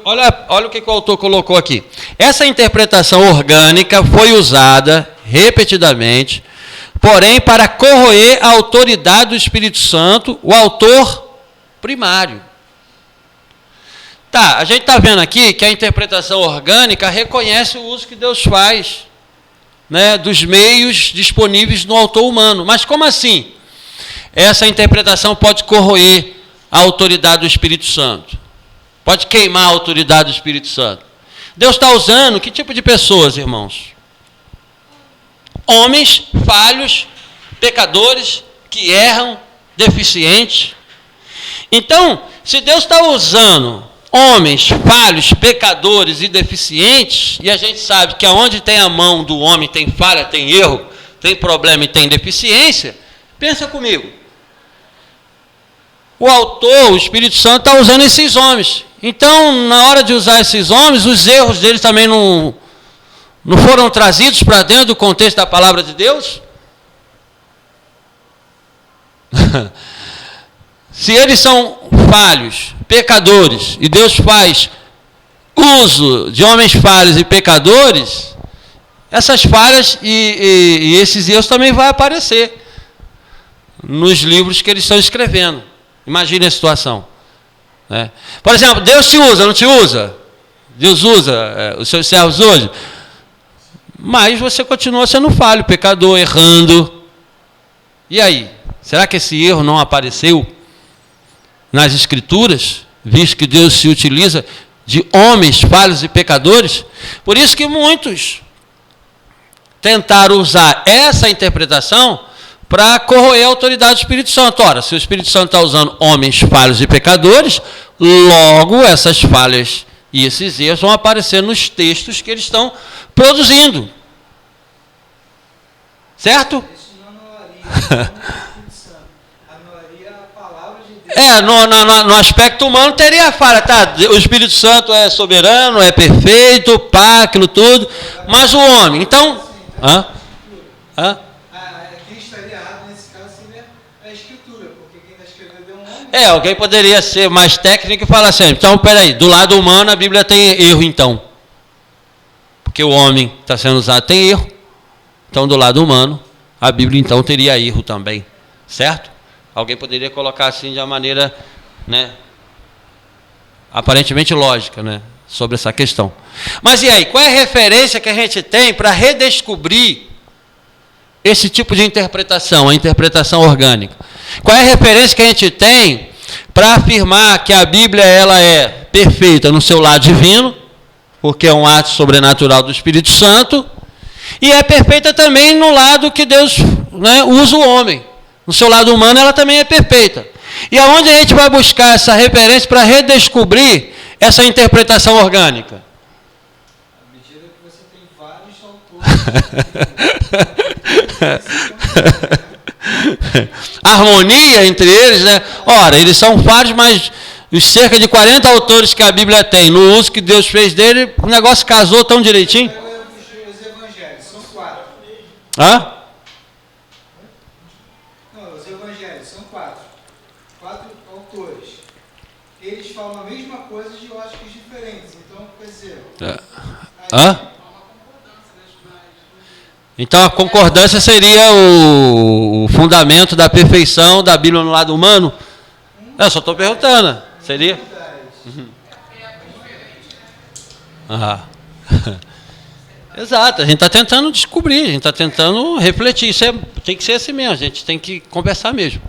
Olha o que o autor colocou aqui. Essa interpretação orgânica foi usada repetidamente, porém para corroer a autoridade do Espírito Santo, o autor primário. Tá, a gente está vendo aqui que a interpretação orgânica reconhece o uso que Deus faz, né, dos meios disponíveis no autor humano. Mas como assim? Essa interpretação pode corroer a autoridade do Espírito Santo. Pode queimar a autoridade do Espírito Santo. Deus está usando que tipo de pessoas, irmãos? Homens falhos, pecadores, que erram, deficientes. Então, se Deus está usando homens falhos, pecadores e deficientes, e a gente sabe que aonde tem a mão do homem tem falha, tem erro, tem problema e tem deficiência, pensa comigo. O autor, o Espírito Santo, está usando esses homens. Então, na hora de usar esses homens, os erros deles também não foram trazidos para dentro do contexto da palavra de Deus? Se eles são falhos, pecadores, e Deus faz uso de homens falhos e pecadores, essas falhas e esses erros também vão aparecer nos livros que eles estão escrevendo. Imagine a situação. Né? Por exemplo, Deus te usa, não te usa? Deus usa os seus servos hoje. Mas você continua sendo falho, pecador, errando. E aí? Será que esse erro não apareceu nas Escrituras, visto que Deus se utiliza de homens falhos e pecadores? Por isso que muitos tentaram usar essa interpretação para corroer a autoridade do Espírito Santo. Ora, se o Espírito Santo está usando homens falhos e pecadores, logo essas falhas e esses erros vão aparecer nos textos que eles estão produzindo. Certo? Isso não anularia o Espírito Santo. Anularia a palavra de Deus. No aspecto humano teria a falha, tá? O Espírito Santo é soberano, é perfeito, pá, aquilo tudo, mas o homem, então... Quem estaria errado nesse caso seria a Escritura, porque quem está escrevendo é um homem. Alguém poderia ser mais técnico e falar assim, então, peraí, do lado humano a Bíblia tem erro, então. Porque o homem está sendo usado tem erro. Então, do lado humano, a Bíblia, então, teria erro também. Certo? Alguém poderia colocar assim de uma maneira, né, aparentemente lógica, né, sobre essa questão. Mas e aí? Qual é a referência que a gente tem para redescobrir esse tipo de interpretação, a interpretação orgânica? Qual é a referência que a gente tem para afirmar que a Bíblia ela é perfeita no seu lado divino, porque é um ato sobrenatural do Espírito Santo, e é perfeita também no lado que Deus, né, usa o homem. No seu lado humano ela também é perfeita. E aonde a gente vai buscar essa referência para redescobrir essa interpretação orgânica? À medida que você tem vários autores. Harmonia entre eles, né? Ora, eles são vários, mas os cerca de 40 autores que a Bíblia tem, no uso que Deus fez dele, o negócio casou tão direitinho. Os evangelhos são 4. Hã? Não, os evangelhos são 4. 4 autores. Eles falam a mesma coisa de lógicas diferentes. Então, quer dizer... Hã? Então a concordância seria o fundamento da perfeição da Bíblia no lado humano? Eu só estou perguntando. Seria? Exato, a gente está tentando descobrir, a gente está tentando refletir. Isso tem que ser assim mesmo, a gente tem que conversar mesmo.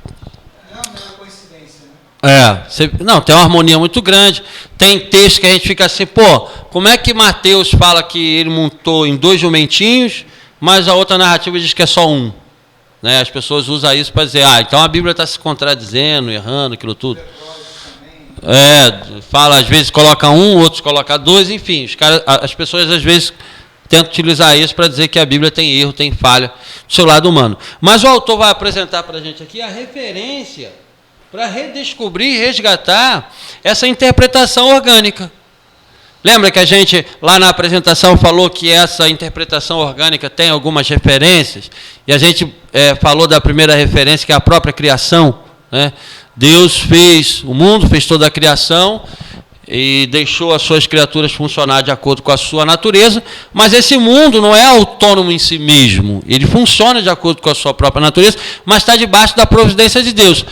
Não é uma coincidência, né? Não, tem uma harmonia muito grande. Tem texto que a gente fica assim, pô, como é que Mateus fala que ele montou em 2 jumentinhos, mas a outra narrativa diz que é só um? Né? As pessoas usam isso para dizer, então a Bíblia está se contradizendo, errando, aquilo tudo. Fala, às vezes coloca um, outros coloca 2, enfim, as pessoas às vezes tentam utilizar isso para dizer que a Bíblia tem erro, tem falha do seu lado humano. Mas o autor vai apresentar para a gente aqui a referência para redescobrir e resgatar essa interpretação orgânica. Lembra que a gente, lá na apresentação, falou que essa interpretação orgânica tem algumas referências? E a gente falou da primeira referência, que é a própria criação. Né? Deus fez o mundo, fez toda a criação e deixou as suas criaturas funcionar de acordo com a sua natureza, mas esse mundo não é autônomo em si mesmo. Ele funciona de acordo com a sua própria natureza, mas está debaixo da providência de Deus.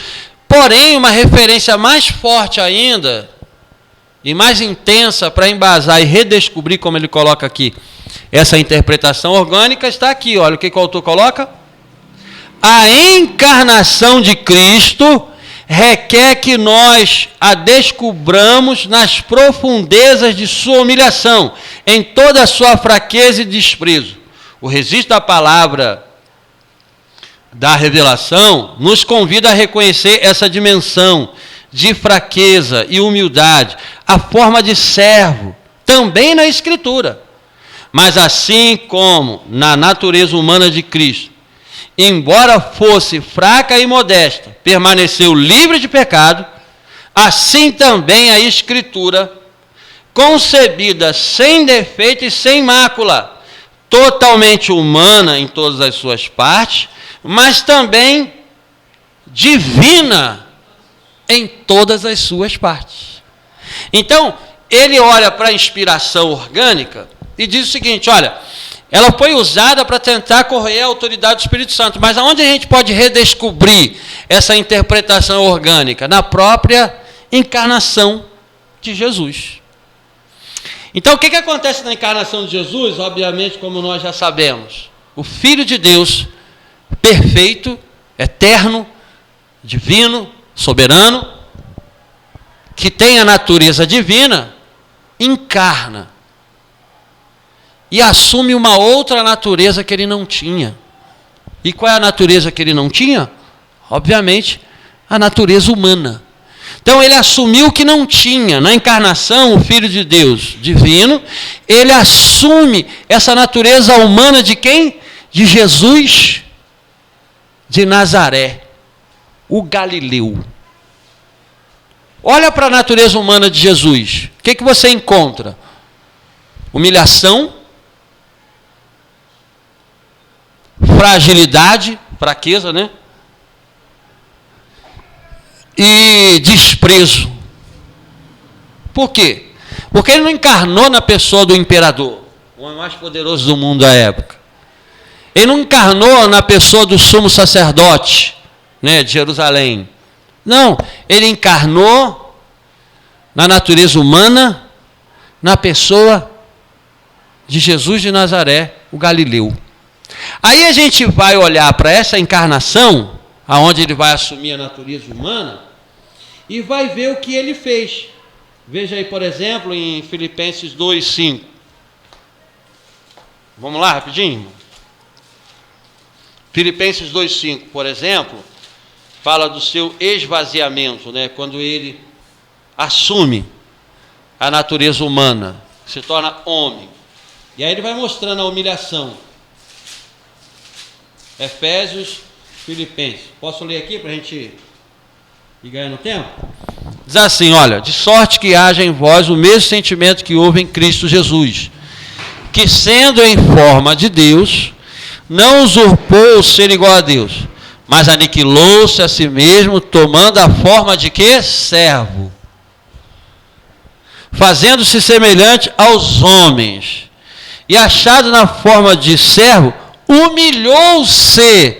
Porém, uma referência mais forte ainda e mais intensa para embasar e redescobrir, como ele coloca aqui, essa interpretação orgânica, está aqui. Olha o que o autor coloca. A encarnação de Cristo requer que nós a descubramos nas profundezas de sua humilhação, em toda a sua fraqueza e desprezo. O registro da palavra da revelação nos convida a reconhecer essa dimensão de fraqueza e humildade, a forma de servo, também na Escritura. Mas assim como na natureza humana de Cristo, embora fosse fraca e modesta, permaneceu livre de pecado, assim também a Escritura, concebida sem defeito e sem mácula, totalmente humana em todas as suas partes, mas também divina em todas as suas partes. Então, ele olha para a inspiração orgânica e diz o seguinte, olha, ela foi usada para tentar corroer a autoridade do Espírito Santo, mas aonde a gente pode redescobrir essa interpretação orgânica? Na própria encarnação de Jesus. Então, o que acontece na encarnação de Jesus? Obviamente, como nós já sabemos, o Filho de Deus, perfeito, eterno, divino, soberano, que tem a natureza divina, encarna e assume uma outra natureza que ele não tinha. E qual é a natureza que ele não tinha? Obviamente, a natureza humana. Então, ele assumiu o que não tinha. Na encarnação, o Filho de Deus divino, ele assume essa natureza humana de quem? De Jesus de Nazaré, o Galileu. Olha para a natureza humana de Jesus. O que você encontra? Humilhação, fragilidade, fraqueza, né? E desprezo. Por quê? Porque ele não encarnou na pessoa do imperador, o homem mais poderoso do mundo da época. Ele não encarnou na pessoa do sumo sacerdote, né, de Jerusalém. Não, ele encarnou na natureza humana, na pessoa de Jesus de Nazaré, o Galileu. Aí a gente vai olhar para essa encarnação, aonde ele vai assumir a natureza humana, e vai ver o que ele fez. Veja aí, por exemplo, em Filipenses 2:5. Vamos lá, rapidinho? Filipenses 2:5, por exemplo, fala do seu esvaziamento, né? Quando ele assume a natureza humana, se torna homem. E aí ele vai mostrando a humilhação. Efésios, Filipenses. Posso ler aqui para a gente ir ganhando tempo? Diz assim, olha, de sorte que haja em vós o mesmo sentimento que houve em Cristo Jesus, que sendo em forma de Deus, não usurpou o ser igual a Deus, mas aniquilou-se a si mesmo, tomando a forma de quê? Servo. Fazendo-se semelhante aos homens. E achado na forma de servo, humilhou-se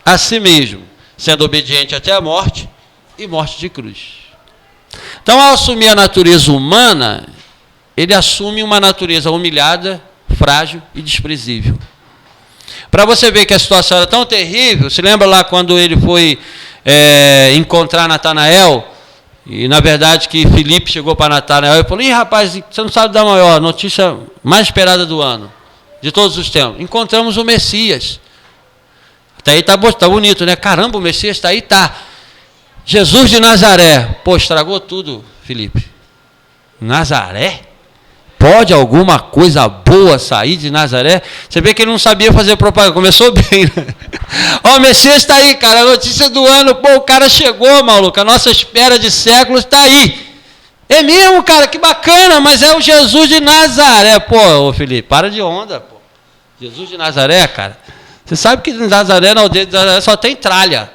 a si mesmo, sendo obediente até a morte e morte de cruz. Então, ao assumir a natureza humana, ele assume uma natureza humilhada, frágil e desprezível. Para você ver que a situação era tão terrível, se lembra lá quando ele foi encontrar Natanael, e na verdade que Filipe chegou para Natanael e falou, ih rapaz, você não sabe da maior notícia mais esperada do ano, de todos os tempos, encontramos o Messias. Até aí tá bonito, né? Caramba, o Messias está aí, tá. Jesus de Nazaré. Pô, estragou tudo, Filipe. Nazaré? Pode alguma coisa boa sair de Nazaré? Você vê que ele não sabia fazer propaganda. Começou bem, né? Ó, o Messias está aí, cara. A notícia do ano. Pô, o cara chegou, maluco. A nossa espera de séculos está aí. É mesmo, cara. Que bacana. Mas é o Jesus de Nazaré. Pô, ô Felipe, para de onda, pô. Jesus de Nazaré, cara. Você sabe que em Nazaré, na aldeia de Nazaré, só tem tralha.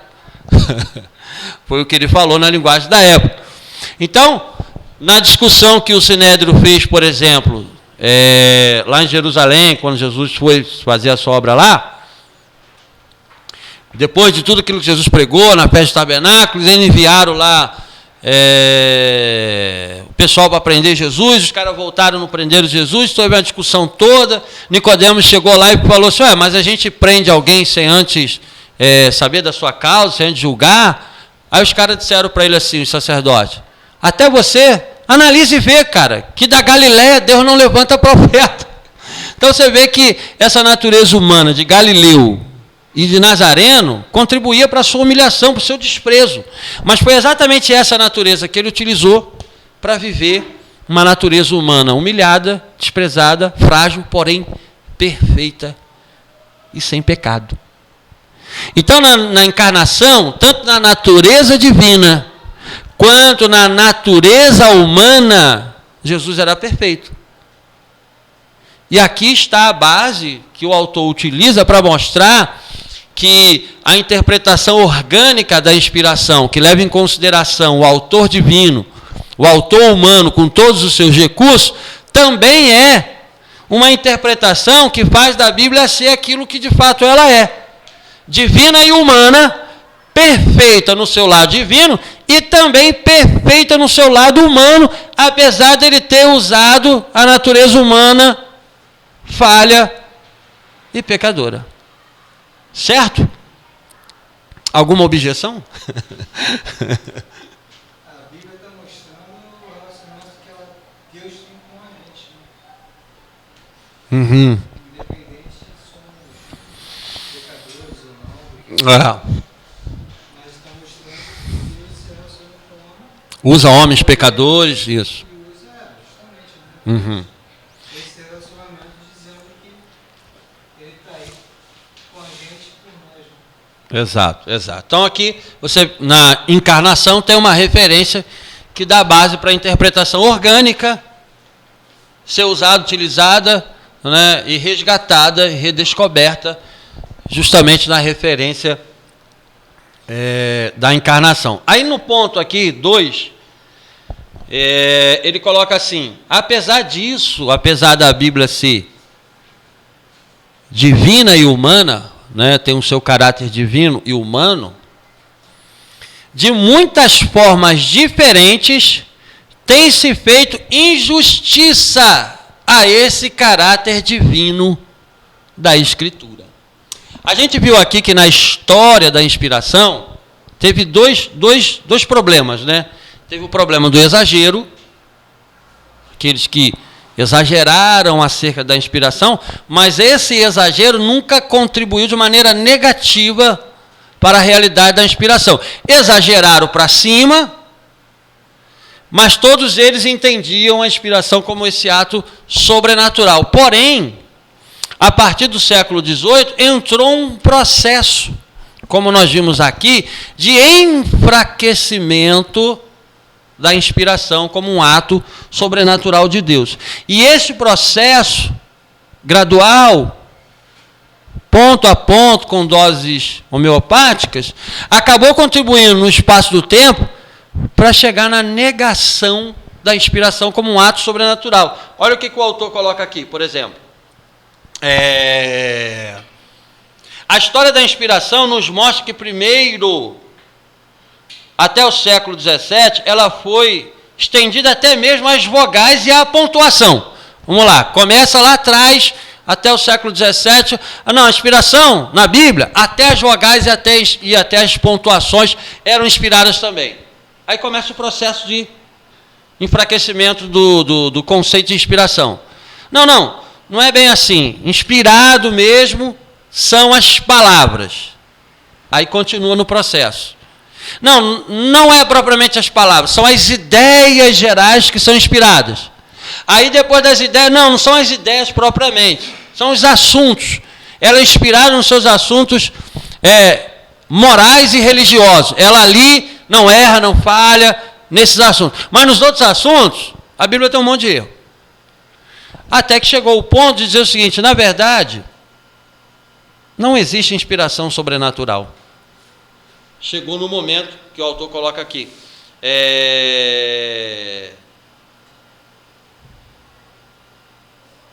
Foi o que ele falou na linguagem da época. Então, na discussão que o Sinédrio fez, por exemplo, lá em Jerusalém, quando Jesus foi fazer a sua obra lá, depois de tudo aquilo que Jesus pregou na festa dos tabernáculos, eles enviaram lá o pessoal para prender Jesus, os caras voltaram, não prenderam Jesus, teve uma discussão toda. Nicodemos chegou lá e falou assim, mas a gente prende alguém sem antes saber da sua causa, sem antes julgar? Aí os caras disseram para ele assim, os sacerdotes, até você, analise e vê, cara, que da Galileia Deus não levanta profeta. Então você vê que essa natureza humana de Galileu e de Nazareno contribuía para a sua humilhação, para o seu desprezo. Mas foi exatamente essa natureza que ele utilizou para viver uma natureza humana humilhada, desprezada, frágil, porém perfeita e sem pecado. Então, na encarnação, tanto na natureza divina, quanto na natureza humana, Jesus era perfeito. E aqui está a base que o autor utiliza para mostrar que a interpretação orgânica da inspiração, que leva em consideração o autor divino, o autor humano com todos os seus recursos, também é uma interpretação que faz da Bíblia ser aquilo que de fato ela é. Divina e humana, perfeita no seu lado divino e também perfeita no seu lado humano, apesar de ele ter usado a natureza humana falha e pecadora. Certo? Alguma objeção? A Bíblia está mostrando o relacionamento que Deus tem com a gente, né? Independente se somos pecadores ou não, mas está mostrando que Deus se relaciona com o homem. Usa homens pecadores, isso. E usa, justamente, né? Esse relacionamento dizendo que ele está aí com a gente por nós. Né? Exato. Então aqui, você na encarnação tem uma referência que dá base para a interpretação orgânica ser usada, utilizada, né, e resgatada, e redescoberta, justamente na referência da encarnação. Aí no ponto aqui, 2, ele coloca assim: apesar disso, apesar da Bíblia ser divina e humana, né, tem o seu caráter divino e humano, de muitas formas diferentes tem se feito injustiça a esse caráter divino da Escritura. A gente viu aqui que na história da inspiração teve dois problemas, né? Teve o problema do exagero, aqueles que exageraram acerca da inspiração, mas esse exagero nunca contribuiu de maneira negativa para a realidade da inspiração. Exageraram para cima, mas todos eles entendiam a inspiração como esse ato sobrenatural. Porém, a partir do século XVIII, entrou um processo, como nós vimos aqui, de enfraquecimento da inspiração como um ato sobrenatural de Deus. E esse processo gradual, ponto a ponto, com doses homeopáticas, acabou contribuindo no espaço do tempo para chegar na negação da inspiração como um ato sobrenatural. Olha o que o autor coloca aqui, por exemplo. A história da inspiração nos mostra que primeiro, até o século XVII, ela foi estendida até mesmo às vogais e à pontuação. Vamos lá, começa lá atrás, até o século XVII. Não, a inspiração na Bíblia, até as vogais e até as pontuações eram inspiradas também. Aí começa o processo de enfraquecimento do conceito de inspiração. Não é bem assim. Inspirado mesmo são as palavras. Aí continua no processo. Não é propriamente as palavras, são as ideias gerais que são inspiradas. Aí depois das ideias, não são as ideias propriamente, são os assuntos. Ela é inspirada nos seus assuntos morais e religiosos. Ela ali não erra, não falha nesses assuntos. Mas nos outros assuntos, a Bíblia tem um monte de erro. Até que chegou o ponto de dizer o seguinte: na verdade, não existe inspiração sobrenatural. Chegou no momento que o autor coloca aqui.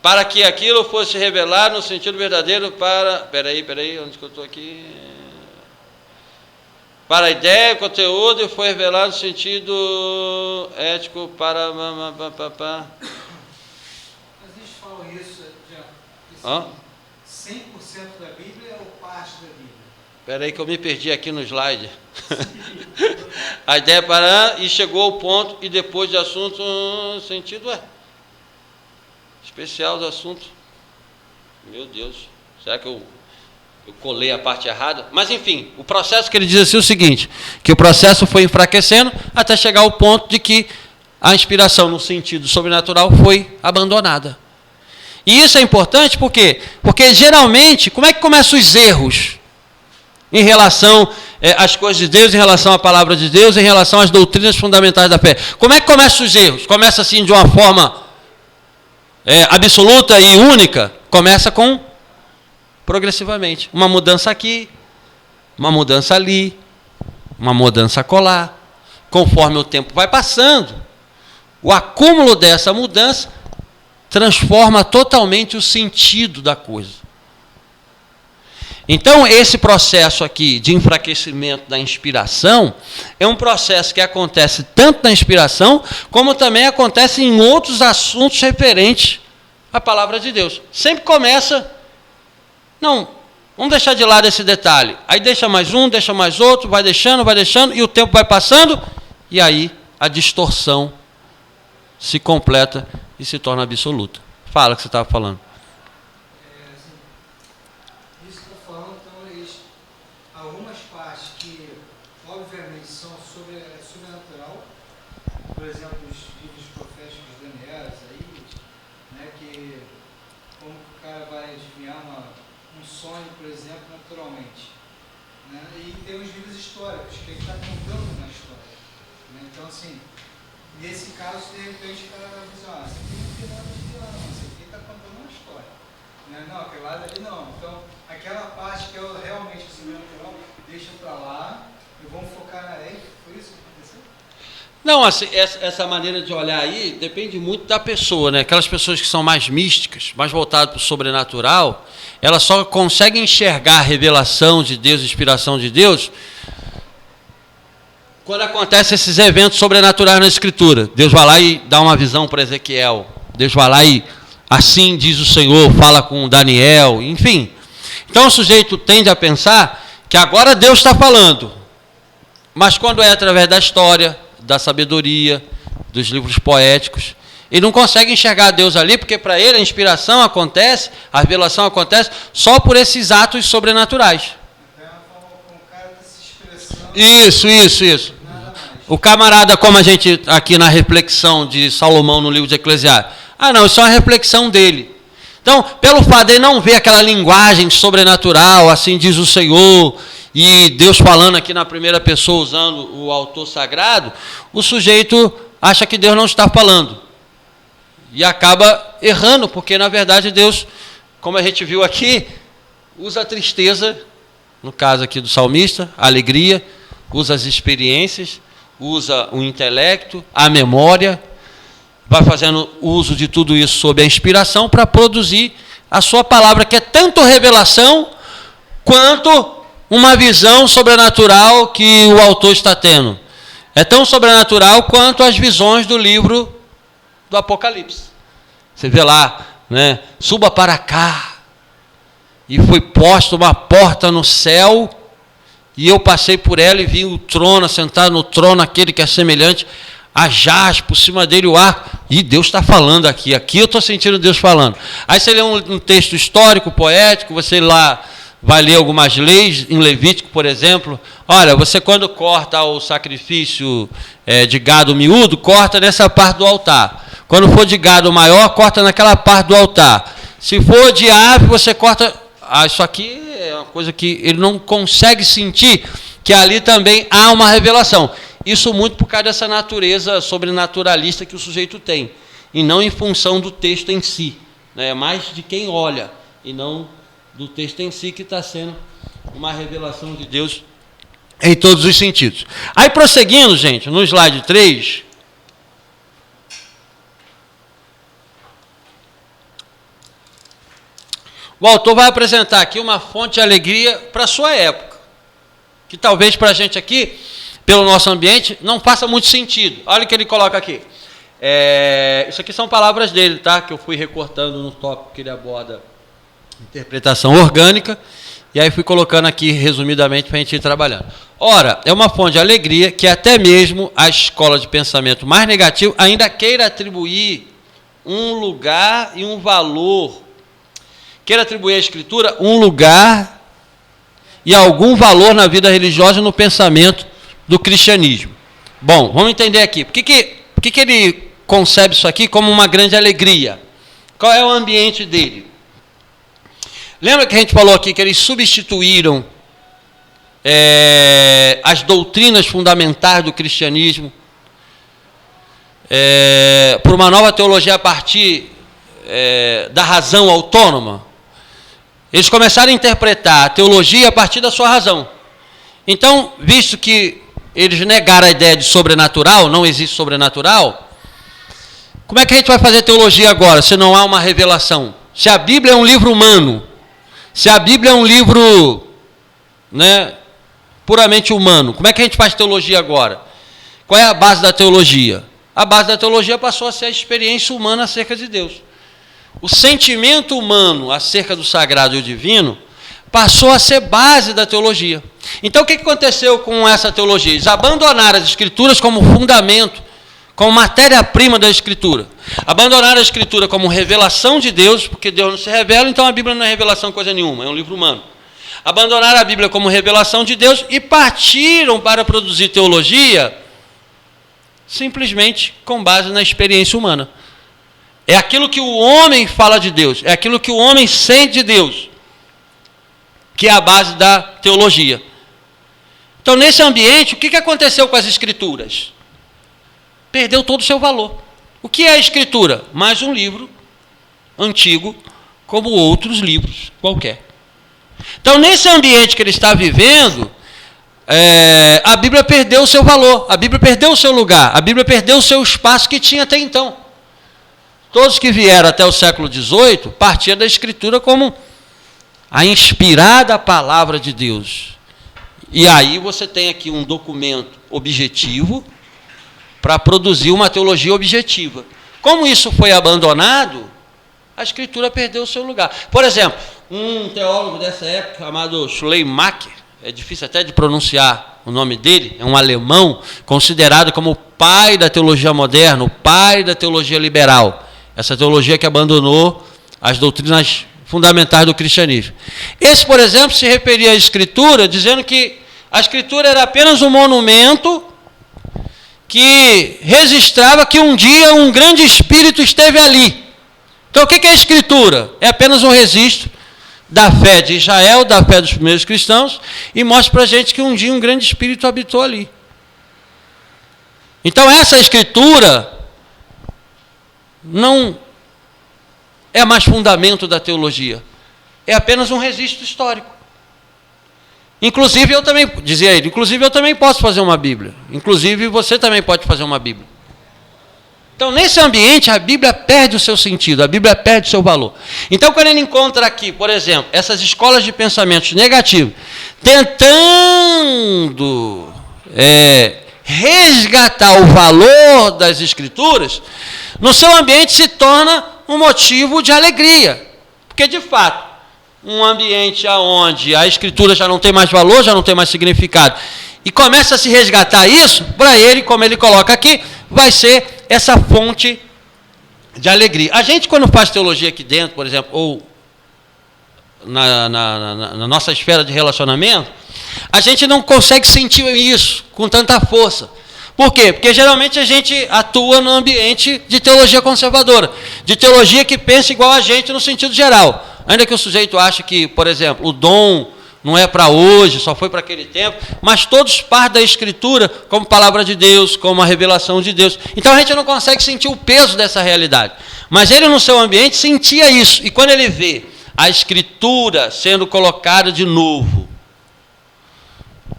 Para que aquilo fosse revelado no sentido verdadeiro para... Peraí, onde que eu estou aqui? Para a ideia, o conteúdo, e foi revelado no sentido ético para... Mas eles falam isso já. 100% da Bíblia ou parte da Bíblia? Espera aí que eu me perdi aqui no slide. A ideia para... E chegou ao ponto, e depois de assunto, sentido especial do assunto. Meu Deus, será que eu colei a parte errada? Mas enfim, o processo que ele diz assim é o seguinte, que o processo foi enfraquecendo até chegar ao ponto de que a inspiração no sentido sobrenatural foi abandonada. E isso é importante por quê? Porque geralmente, como é que começam os erros em relação às coisas de Deus, em relação à palavra de Deus, em relação às doutrinas fundamentais da fé? Como é que começam os erros? Começa assim de uma forma absoluta e única? Começa com progressivamente. Uma mudança aqui, uma mudança ali, uma mudança acolá. Conforme o tempo vai passando, o acúmulo dessa mudança transforma totalmente o sentido da coisa. Então, esse processo aqui de enfraquecimento da inspiração é um processo que acontece tanto na inspiração, como também acontece em outros assuntos referentes à palavra de Deus. Sempre começa, não, vamos deixar de lado esse detalhe. Aí deixa mais um, deixa mais outro, vai deixando, e o tempo vai passando, e aí a distorção se completa e se torna absoluta. Fala o que você estava falando. Isso que eu estou falando, então, algumas partes que, obviamente, são sobrenatural, por exemplo, os livros proféticos de Daniel, né, que como o cara vai adivinhar um sonho, por exemplo, naturalmente. Né? E tem os livros históricos, que ele está contando uma história. Né? Então, assim, nesse caso, de repente, o cara vai dizer, isso aqui não tem nada de vilão, isso aqui está contando uma história. Né? Não, aquele lado ali não. Então, aquela parte que é realmente sobrenatural, deixa para lá, e vamos focar na lei. Foi isso que aconteceu? Não, assim, essa maneira de olhar aí depende muito da pessoa, né? Aquelas pessoas que são mais místicas, mais voltadas para o sobrenatural, elas só conseguem enxergar a revelação de Deus, a inspiração de Deus, quando acontecem esses eventos sobrenaturais na Escritura. Deus vai lá e dá uma visão para Ezequiel. Deus vai lá e, assim diz o Senhor, fala com Daniel, enfim. Então o sujeito tende a pensar que agora Deus está falando. Mas quando é através da história, da sabedoria, dos livros poéticos, ele não consegue enxergar Deus ali, porque para ele a inspiração acontece, a revelação acontece só por esses atos sobrenaturais. Isso. O camarada, como a gente aqui na reflexão de Salomão no livro de Eclesiastes, não, isso é uma reflexão dele. Então, pelo fato de ele não ver aquela linguagem sobrenatural, assim diz o Senhor, e Deus falando aqui na primeira pessoa usando o autor sagrado, o sujeito acha que Deus não está falando. E acaba errando, porque na verdade Deus, como a gente viu aqui, usa a tristeza, no caso aqui do salmista, a alegria, usa as experiências, usa o intelecto, a memória, vai fazendo uso de tudo isso sob a inspiração para produzir a sua palavra, que é tanto revelação quanto uma visão sobrenatural que o autor está tendo. É tão sobrenatural quanto as visões do livro do Apocalipse. Você vê lá, né? Suba para cá, e foi posta uma porta no céu, e eu passei por ela e vi o trono, sentado no trono, aquele que é semelhante a jaspe, por cima dele o arco. E Deus está falando aqui. Aqui eu estou sentindo Deus falando. Aí você lê um texto histórico, poético, você lá vai ler algumas leis, em Levítico, por exemplo. Olha, você quando corta o sacrifício de gado miúdo, corta nessa parte do altar. Quando for de gado maior, corta naquela parte do altar. Se for de ave, você corta... isso aqui é uma coisa que ele não consegue sentir, que ali também há uma revelação. Isso muito por causa dessa natureza sobrenaturalista que o sujeito tem, e não em função do texto em si. É mais de quem olha, e não do texto em si, que está sendo uma revelação de Deus em todos os sentidos. Aí, prosseguindo, gente, no slide 3... o autor vai apresentar aqui uma fonte de alegria para a sua época, que talvez para a gente aqui, pelo nosso ambiente, não faça muito sentido. Olha o que ele coloca aqui. Isso aqui são palavras dele, tá? Que eu fui recortando no tópico que ele aborda, interpretação orgânica, e aí fui colocando aqui resumidamente para a gente ir trabalhando. Ora, é uma fonte de alegria que até mesmo a escola de pensamento mais negativo ainda queira atribuir um lugar e um valor, queira atribuir à Escritura um lugar e algum valor na vida religiosa e no pensamento do cristianismo. Bom, vamos entender aqui. Por que ele concebe isso aqui como uma grande alegria? Qual é o ambiente dele? Lembra que a gente falou aqui que eles substituíram as doutrinas fundamentais do cristianismo por uma nova teologia a partir da razão autônoma? Eles começaram a interpretar a teologia a partir da sua razão. Então, visto que eles negaram a ideia de sobrenatural, não existe sobrenatural, como é que a gente vai fazer teologia agora, se não há uma revelação? Se a Bíblia é um livro humano, se a Bíblia é um livro, né, puramente humano, como é que a gente faz teologia agora? Qual é a base da teologia? A base da teologia passou a ser a experiência humana acerca de Deus. O sentimento humano acerca do sagrado e o divino passou a ser base da teologia. Então, o que aconteceu com essa teologia? Eles abandonaram as Escrituras como fundamento, como matéria-prima da Escritura. Abandonaram a Escritura como revelação de Deus, porque Deus não se revela, então a Bíblia não é revelação coisa nenhuma, é um livro humano. Abandonaram a Bíblia como revelação de Deus e partiram para produzir teologia simplesmente com base na experiência humana. É aquilo que o homem fala de Deus, é aquilo que o homem sente de Deus, que é a base da teologia. Então, nesse ambiente, o que aconteceu com as Escrituras? Perdeu todo o seu valor. O que é a Escritura? Mais um livro antigo, como outros livros qualquer. Então, nesse ambiente que ele está vivendo, a Bíblia perdeu o seu valor, a Bíblia perdeu o seu lugar, a Bíblia perdeu o seu espaço que tinha até então. Todos que vieram até o século XVIII partiam da Escritura como a inspirada palavra de Deus. E aí você tem aqui um documento objetivo para produzir uma teologia objetiva. Como isso foi abandonado, a Escritura perdeu o seu lugar. Por exemplo, um teólogo dessa época, chamado Schleiermacher, é difícil até de pronunciar o nome dele, é um alemão, considerado como o pai da teologia moderna, o pai da teologia liberal. Essa teologia que abandonou as doutrinas fundamentais do cristianismo. Esse, por exemplo, se referia à Escritura, dizendo que a Escritura era apenas um monumento que registrava que um dia um grande Espírito esteve ali. Então, o que é a Escritura? É apenas um registro da fé de Israel, da fé dos primeiros cristãos, e mostra para a gente que um dia um grande Espírito habitou ali. Então, essa Escritura não é mais fundamento da teologia. É apenas um registro histórico. Inclusive, eu também, dizia ele, inclusive eu também posso fazer uma Bíblia. Inclusive, você também pode fazer uma Bíblia. Então, nesse ambiente, a Bíblia perde o seu sentido, a Bíblia perde o seu valor. Então, quando ele encontra aqui, por exemplo, essas escolas de pensamentos negativos, tentando resgatar o valor das Escrituras, no seu ambiente se torna um motivo de alegria. Porque, de fato, um ambiente onde a Escritura já não tem mais valor, já não tem mais significado, e começa a se resgatar isso, para ele, como ele coloca aqui, vai ser essa fonte de alegria. A gente, quando faz teologia aqui dentro, por exemplo, ou na nossa esfera de relacionamento, a gente não consegue sentir isso com tanta força. Por quê? Porque geralmente a gente atua no ambiente de teologia conservadora, de teologia que pensa igual a gente no sentido geral. Ainda que o sujeito ache que, por exemplo, o dom não é para hoje, só foi para aquele tempo, mas todos partem da Escritura como palavra de Deus, como a revelação de Deus. Então a gente não consegue sentir o peso dessa realidade. Mas ele no seu ambiente sentia isso. E quando ele vê a Escritura sendo colocada de novo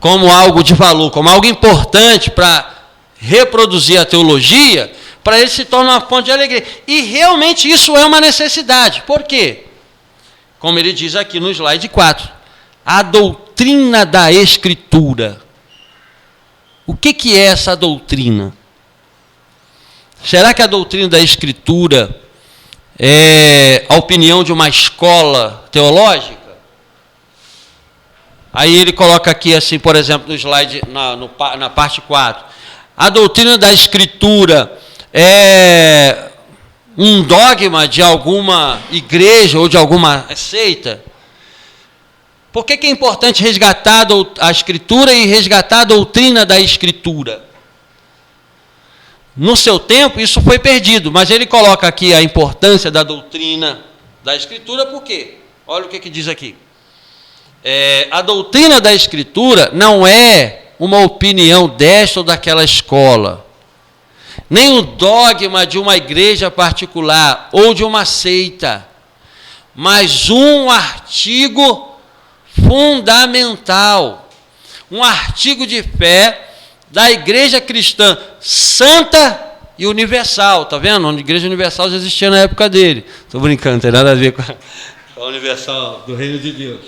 como algo de valor, como algo importante para reproduzir a teologia, para ele se torna uma fonte de alegria. E realmente isso é uma necessidade. Por quê? Como ele diz aqui no slide 4, a doutrina da Escritura. O que é essa doutrina? Será que a doutrina da Escritura é a opinião de uma escola teológica? Aí ele coloca aqui assim, por exemplo, no slide, na parte 4. A doutrina da Escritura é um dogma de alguma igreja ou de alguma seita? Por que é importante resgatar a Escritura e resgatar a doutrina da Escritura? No seu tempo, isso foi perdido, mas ele coloca aqui a importância da doutrina da Escritura, por quê? Olha o que diz aqui. A doutrina da Escritura não é uma opinião desta ou daquela escola, nem o dogma de uma igreja particular ou de uma seita, mas um artigo fundamental, um artigo de fé da igreja cristã santa e universal. Está vendo? A igreja universal já existia na época dele. Estou brincando, não tem nada a ver com a universal do reino de Deus.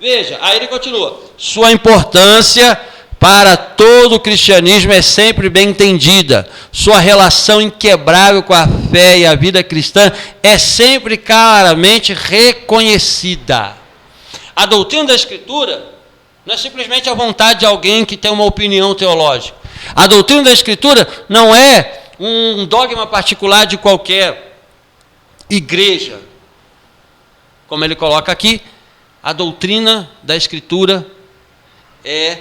Veja, aí ele continua. Sua importância para todo o cristianismo é sempre bem entendida. Sua relação inquebrável com a fé e a vida cristã é sempre claramente reconhecida. A doutrina da Escritura não é simplesmente a vontade de alguém que tem uma opinião teológica. A doutrina da Escritura não é um dogma particular de qualquer igreja. Como ele coloca aqui, a doutrina da Escritura é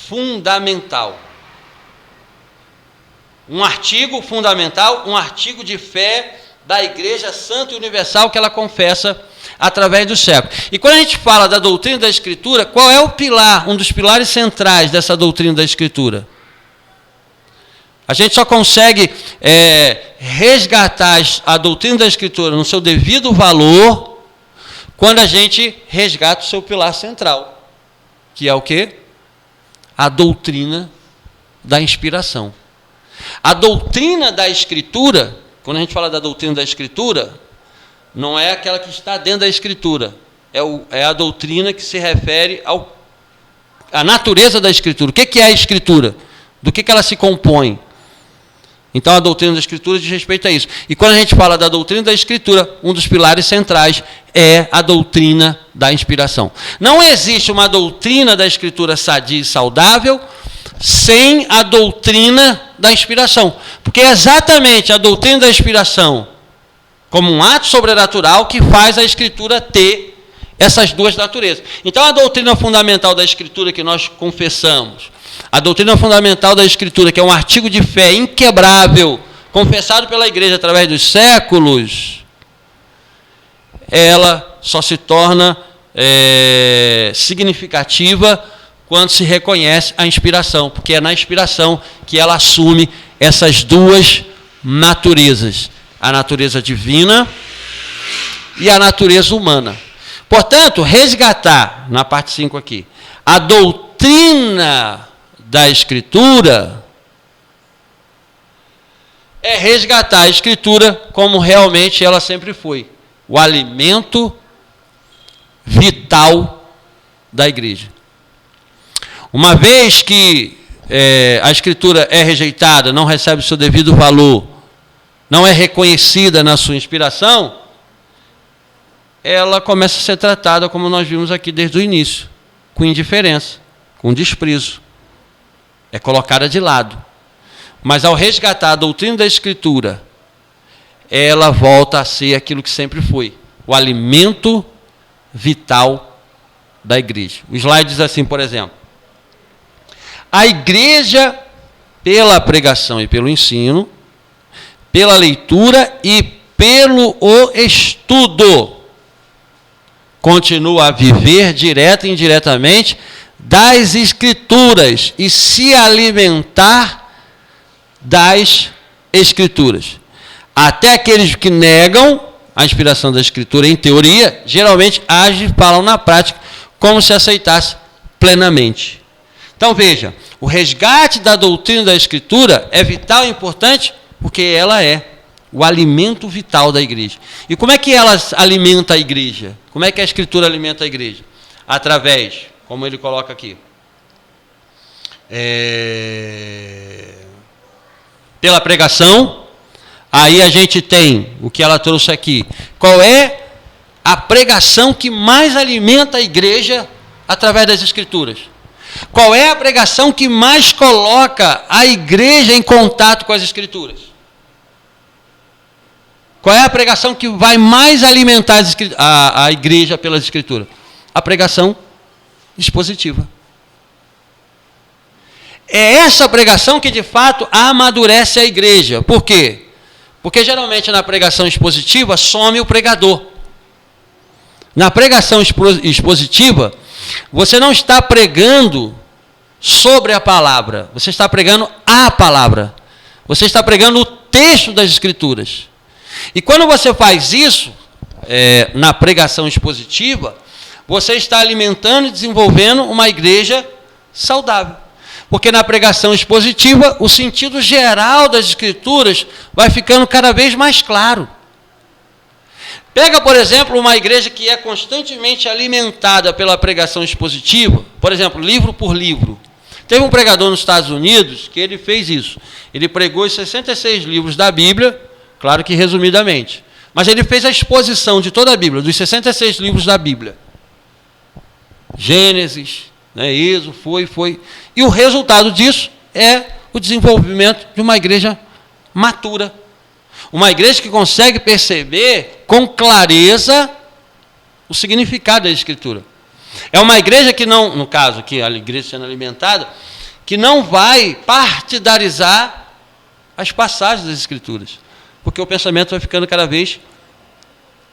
fundamental. Um artigo fundamental, um artigo de fé da Igreja Santa e Universal que ela confessa através do século. E quando a gente fala da doutrina da Escritura, qual é o pilar, um dos pilares centrais dessa doutrina da Escritura? A gente só consegue resgatar a doutrina da Escritura no seu devido valor quando a gente resgata o seu pilar central, que é o quê? A doutrina da inspiração. A doutrina da Escritura, quando a gente fala da doutrina da Escritura, não é aquela que está dentro da Escritura, é a doutrina que se refere à natureza da Escritura. O que é a Escritura? Do que ela se compõe? Então, a doutrina da Escritura diz respeito a isso. E quando a gente fala da doutrina da Escritura, um dos pilares centrais é a doutrina da inspiração. Não existe uma doutrina da Escritura sadia e saudável sem a doutrina da inspiração. Porque é exatamente a doutrina da inspiração, como um ato sobrenatural, que faz a Escritura ter essas duas naturezas. Então, a doutrina fundamental da Escritura que nós confessamos, a doutrina fundamental da Escritura, que é um artigo de fé inquebrável, confessado pela igreja através dos séculos, ela só se torna significativa quando se reconhece a inspiração, porque é na inspiração que ela assume essas duas naturezas, a natureza divina e a natureza humana. Portanto, resgatar, na parte 5 aqui, a doutrina da Escritura é resgatar a Escritura como realmente ela sempre foi, o alimento vital da igreja. Uma vez que a Escritura é rejeitada, não recebe o seu devido valor, não é reconhecida na sua inspiração, ela começa a ser tratada, como nós vimos aqui desde o início, com indiferença, com desprezo. É colocada de lado. Mas ao resgatar a doutrina da Escritura, ela volta a ser aquilo que sempre foi, o alimento vital da igreja. O slide diz assim, por exemplo: a igreja, pela pregação e pelo ensino, pela leitura e pelo estudo, continua a viver direta e indiretamente das Escrituras e se alimentar das Escrituras. Até aqueles que negam a inspiração da Escritura, em teoria, geralmente agem e falam na prática como se aceitasse plenamente. Então veja, o resgate da doutrina da Escritura é vital e importante porque ela é o alimento vital da igreja. E como é que ela alimenta a igreja? Como é que a Escritura alimenta a igreja? Através, como ele coloca aqui, pela pregação. Aí a gente tem o que ela trouxe aqui. Qual é a pregação que mais alimenta a igreja através das Escrituras? Qual é a pregação que mais coloca a igreja em contato com as Escrituras? Qual é a pregação que vai mais alimentar a igreja pelas Escrituras? A pregação expositiva. É essa pregação que de fato amadurece a igreja. Por quê? Porque geralmente na pregação expositiva some o pregador. Na pregação expositiva, você não está pregando sobre a palavra, você está pregando a palavra. Você está pregando o texto das Escrituras. E quando você faz isso, na pregação expositiva, você está alimentando e desenvolvendo uma igreja saudável. Porque na pregação expositiva, o sentido geral das Escrituras vai ficando cada vez mais claro. Pega, por exemplo, uma igreja que é constantemente alimentada pela pregação expositiva, por exemplo, livro por livro. Teve um pregador nos Estados Unidos que ele fez isso. Ele pregou os 66 livros da Bíblia, claro que resumidamente. Mas ele fez a exposição de toda a Bíblia, dos 66 livros da Bíblia. Gênesis, Êxodo, foi. E o resultado disso é o desenvolvimento de uma igreja matura. Uma igreja que consegue perceber com clareza o significado da Escritura. É uma igreja que não, no caso aqui, a igreja sendo alimentada, que não vai partidarizar as passagens das Escrituras. Porque o pensamento vai ficando cada vez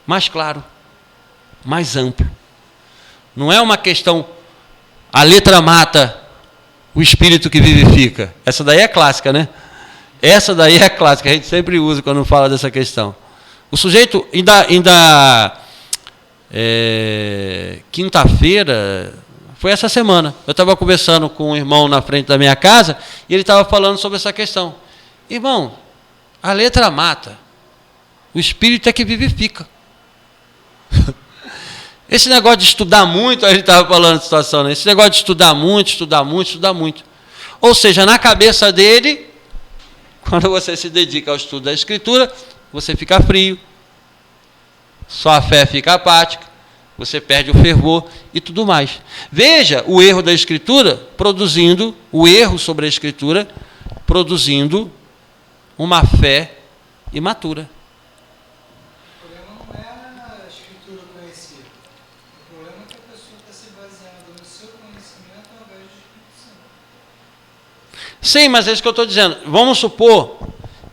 mais claro, mais amplo. Não é uma questão, a letra mata, o espírito que vivifica. Essa daí é clássica, né? Essa daí é clássica, a gente sempre usa quando fala dessa questão. O sujeito, quinta-feira, foi essa semana, eu estava conversando com um irmão na frente da minha casa, e ele estava falando sobre essa questão. Irmão, a letra mata, o espírito é que vivifica. Esse negócio de estudar muito, ele estava falando de situação, né? Esse negócio de estudar muito. Ou seja, na cabeça dele, quando você se dedica ao estudo da Escritura, você fica frio, sua fé fica apática, você perde o fervor e tudo mais. Veja o erro da Escritura produzindo, o erro sobre a Escritura, produzindo uma fé imatura. O problema não é a Escritura conhecida. O problema é que a pessoa está se baseando no seu conhecimento ao invés do Espírito Santo. Sim, mas é isso que eu estou dizendo. Vamos supor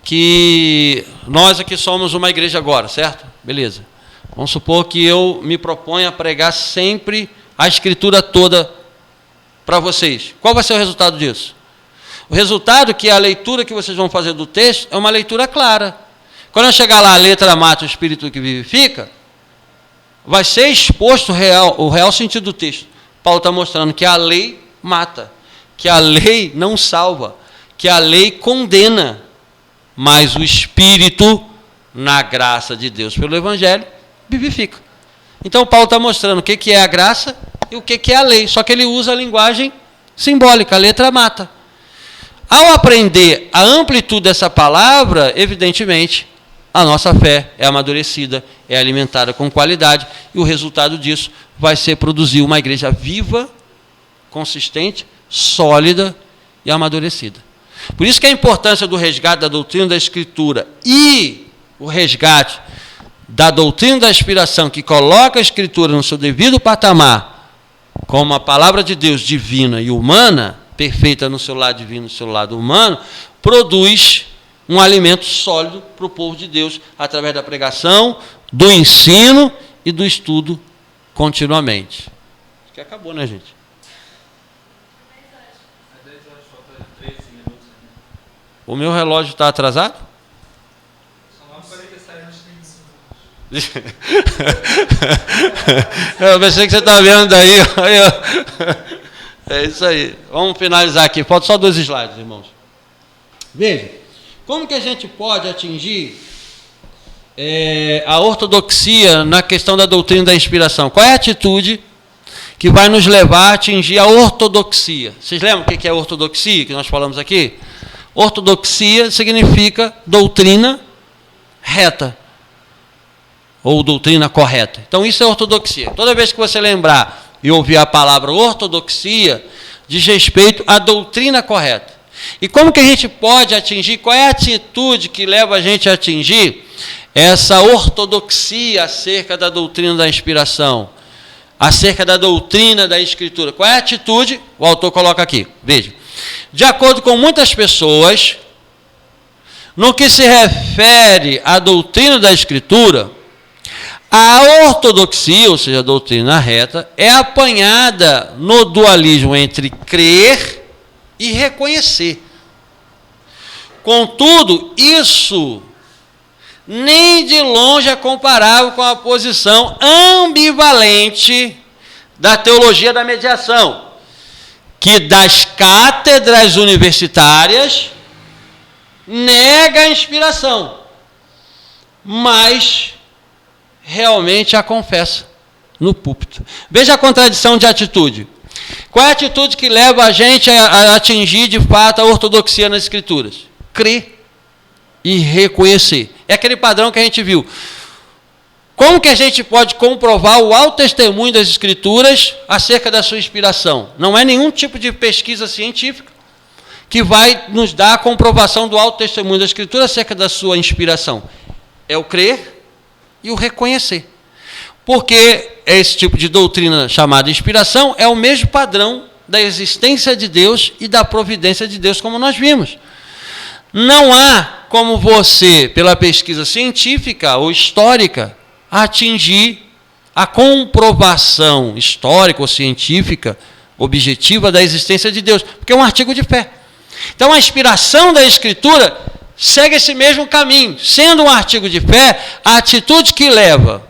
que nós aqui somos uma igreja agora, certo? Beleza. Vamos supor que eu me proponho a pregar sempre a Escritura toda para vocês. Qual vai ser o resultado disso? O resultado é que a leitura que vocês vão fazer do texto é uma leitura clara. Quando eu chegar lá, a letra mata, o espírito que vivifica, vai ser exposto o real sentido do texto. Paulo está mostrando que a lei mata, que a lei não salva, que a lei condena, mas o Espírito, na graça de Deus pelo Evangelho, vivifica. Então Paulo está mostrando o que é a graça e o que é a lei, só que ele usa a linguagem simbólica, a letra mata. Ao aprender a amplitude dessa palavra, evidentemente, a nossa fé é amadurecida, é alimentada com qualidade, e o resultado disso vai ser produzir uma igreja viva, consistente, sólida e amadurecida. Por isso que a importância do resgate da doutrina da Escritura e o resgate da doutrina da inspiração, que coloca a Escritura no seu devido patamar, como a palavra de Deus divina e humana, perfeita no seu lado divino e no seu lado humano, produz um alimento sólido para o povo de Deus, através da pregação, do ensino e do estudo continuamente. Acho que acabou, né, gente? O meu relógio está atrasado? Eu pensei que você está vendo aí. É isso aí. Vamos finalizar aqui. Falta só 2 slides, irmãos. Veja, como que a gente pode atingir a ortodoxia na questão da doutrina da inspiração? Qual é a atitude que vai nos levar a atingir a ortodoxia? Vocês lembram o que é ortodoxia, que nós falamos aqui? Ortodoxia significa doutrina reta, ou doutrina correta. Então isso é ortodoxia. Toda vez que você lembrar e ouvir a palavra ortodoxia, diz respeito à doutrina correta. E como que a gente pode atingir, qual é a atitude que leva a gente a atingir essa ortodoxia acerca da doutrina da inspiração, acerca da doutrina da Escritura? Qual é a atitude? O autor coloca aqui, veja. De acordo com muitas pessoas, no que se refere à doutrina da Escritura, a ortodoxia, ou seja, a doutrina reta, é apanhada no dualismo entre crer e reconhecer. Contudo, isso nem de longe é comparável com a posição ambivalente da teologia da mediação, que das cátedras universitárias nega a inspiração, mas realmente a confessa no púlpito. Veja a contradição de atitude. Qual é a atitude que leva a gente a atingir de fato a ortodoxia nas Escrituras? Crer e reconhecer. É aquele padrão que a gente viu. Como que a gente pode comprovar o alto testemunho das Escrituras acerca da sua inspiração? Não é nenhum tipo de pesquisa científica que vai nos dar a comprovação do alto testemunho da Escritura acerca da sua inspiração. É o crer e o reconhecer. Porque esse tipo de doutrina chamada inspiração é o mesmo padrão da existência de Deus e da providência de Deus, como nós vimos. Não há como você, pela pesquisa científica ou histórica, atingir a comprovação histórica ou científica objetiva da existência de Deus, porque é um artigo de fé. Então, a inspiração da Escritura segue esse mesmo caminho. Sendo um artigo de fé, a atitude que leva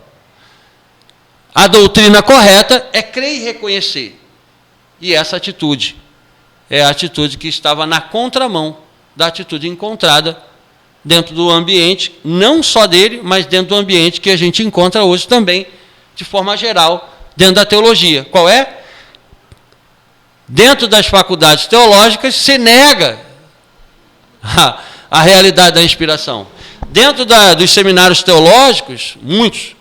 a doutrina correta é crer e reconhecer. E essa atitude é a atitude que estava na contramão da atitude encontrada dentro do ambiente, não só dele, mas dentro do ambiente que a gente encontra hoje também, de forma geral, dentro da teologia. Qual é? Dentro das faculdades teológicas se nega a realidade da inspiração. Dentro dos seminários teológicos, muitos,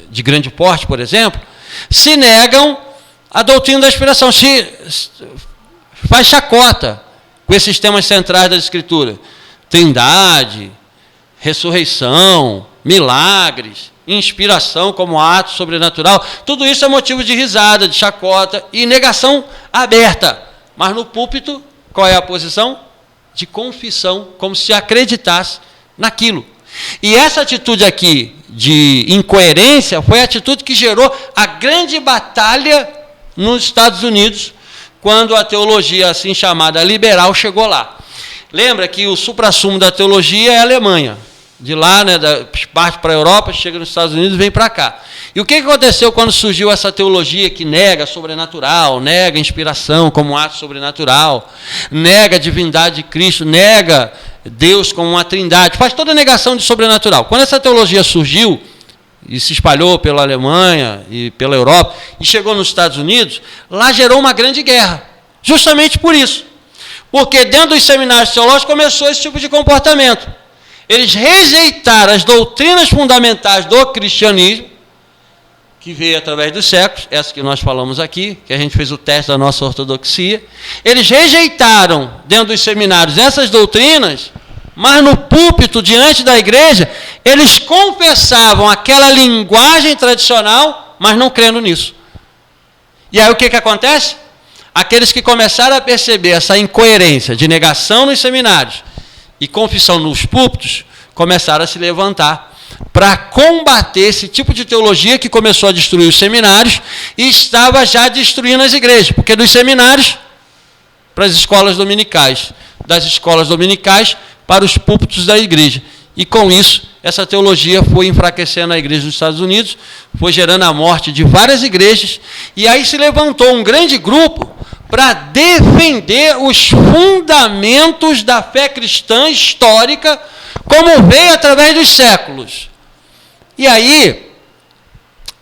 de grande porte, por exemplo, se negam a doutrina da inspiração, se faz chacota com esses temas centrais da Escritura. Trindade, ressurreição, milagres, inspiração como ato sobrenatural, tudo isso é motivo de risada, de chacota e negação aberta. Mas no púlpito, qual é a posição? De confissão, como se acreditasse naquilo. E essa atitude aqui de incoerência foi a atitude que gerou a grande batalha nos Estados Unidos, quando a teologia assim chamada liberal chegou lá. Lembra que o suprassumo da teologia é a Alemanha. De lá, né, parte para a Europa, chega nos Estados Unidos e vem para cá. E o que aconteceu quando surgiu essa teologia que nega sobrenatural, nega inspiração como ato sobrenatural, nega a divindade de Cristo, nega Deus como uma trindade, faz toda a negação de sobrenatural. Quando essa teologia surgiu e se espalhou pela Alemanha e pela Europa e chegou nos Estados Unidos, lá gerou uma grande guerra, justamente por isso. Porque dentro dos seminários teológicos começou esse tipo de comportamento. Eles rejeitaram as doutrinas fundamentais do cristianismo, que veio através dos séculos, essa que nós falamos aqui, que a gente fez o teste da nossa ortodoxia. Eles rejeitaram, dentro dos seminários, essas doutrinas, mas no púlpito, diante da igreja, eles confessavam aquela linguagem tradicional, mas não crendo nisso. E aí o que acontece? Aqueles que começaram a perceber essa incoerência de negação nos seminários e confissão nos púlpitos, começaram a se levantar para combater esse tipo de teologia que começou a destruir os seminários e estava já destruindo as igrejas, porque dos seminários para as escolas dominicais, das escolas dominicais para os púlpitos da igreja. E com isso, essa teologia foi enfraquecendo a igreja dos Estados Unidos, foi gerando a morte de várias igrejas, e aí se levantou um grande grupo para defender os fundamentos da fé cristã histórica, como veio através dos séculos. E aí,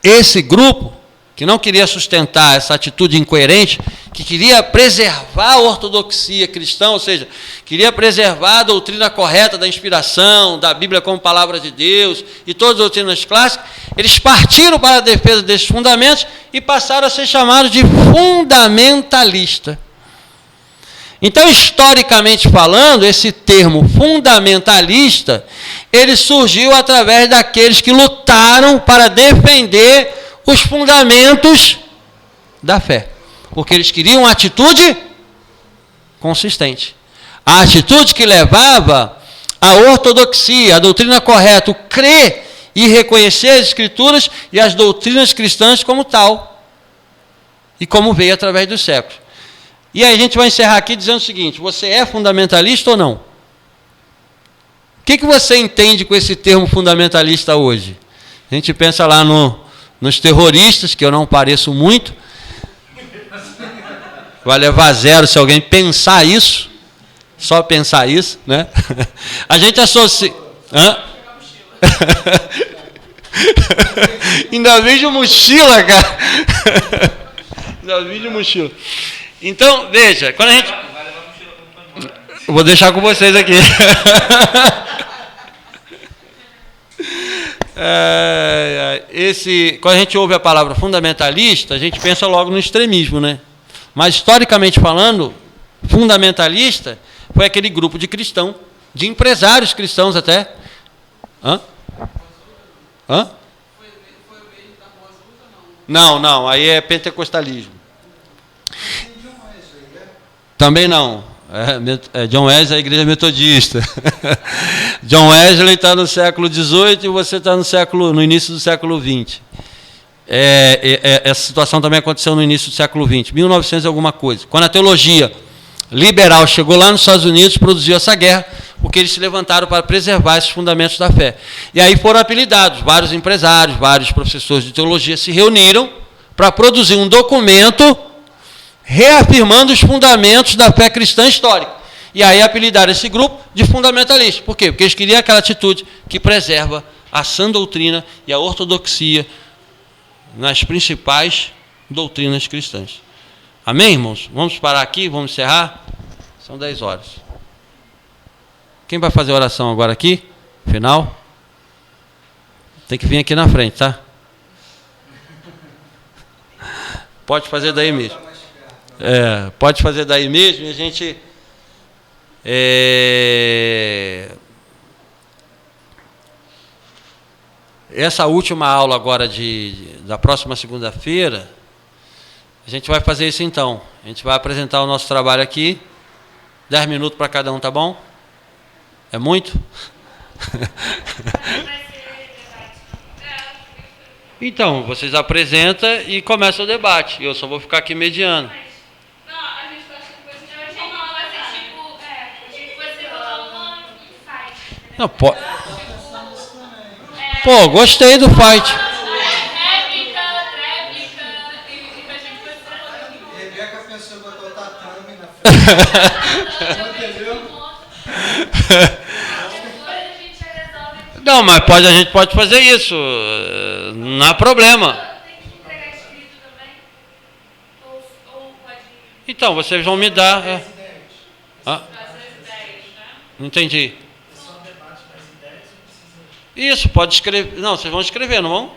esse grupo, que não queria sustentar essa atitude incoerente, que queria preservar a ortodoxia cristã, ou seja, queria preservar a doutrina correta da inspiração, da Bíblia como palavra de Deus, e todas as doutrinas clássicas, eles partiram para a defesa desses fundamentos e passaram a ser chamados de fundamentalista. Então, historicamente falando, esse termo fundamentalista, ele surgiu através daqueles que lutaram para defender os fundamentos da fé. Porque eles queriam uma atitude consistente. A atitude que levava a ortodoxia, a doutrina correta, o crer e reconhecer as Escrituras e as doutrinas cristãs como tal. E como veio através dos séculos. E aí a gente vai encerrar aqui dizendo o seguinte: você é fundamentalista ou não? O que você entende com esse termo fundamentalista hoje? A gente pensa lá nos terroristas, que eu não pareço muito. Vai levar zero se alguém pensar isso. Só pensar isso, né? A gente associa... Hã? Ainda vem de mochila, cara. Ainda vem de mochila. Então, veja, quando a gente... Eu vou deixar com vocês aqui. Quando a gente ouve a palavra fundamentalista, a gente pensa logo no extremismo, né? Mas, historicamente falando, fundamentalista foi aquele grupo de cristãos, de empresários cristãos até. Hã? Hã? Não, aí é pentecostalismo. Também não. John Wesley é a igreja metodista. John Wesley está no século XVIII e você está no início do século XX. Essa situação também aconteceu no início do século XX, 1900 e alguma coisa. Quando a teologia liberal chegou lá nos Estados Unidos, produziu essa guerra, porque eles se levantaram para preservar esses fundamentos da fé. E aí foram apelidados, vários empresários, vários professores de teologia se reuniram para produzir um documento reafirmando os fundamentos da fé cristã histórica. E aí apelidaram esse grupo de fundamentalistas. Por quê? Porque eles queriam aquela atitude que preserva a sã doutrina e a ortodoxia nas principais doutrinas cristãs. Amém, irmãos? Vamos parar aqui, vamos encerrar? São 10 horas. Quem vai fazer a oração agora aqui? Final? Tem que vir aqui na frente, tá? Pode fazer daí mesmo. Pode fazer daí mesmo e a gente... Essa última aula agora da próxima segunda-feira, a gente vai fazer isso então. A gente vai apresentar o nosso trabalho aqui. 10 minutos para cada um, tá bom? É muito? Então, vocês apresentam e começa o debate. Eu só vou ficar aqui mediando. Não, pode. Pô, gostei do fight. Rebeca pensou em botar o tatame na frente. Entendeu? Não, mas a gente pode fazer isso. Não há problema. Tem que entregar escrito também? Ou pode... Então, vocês vão me dar. Não entendi. Isso, pode escrever. Não, vocês vão escrever, não vão?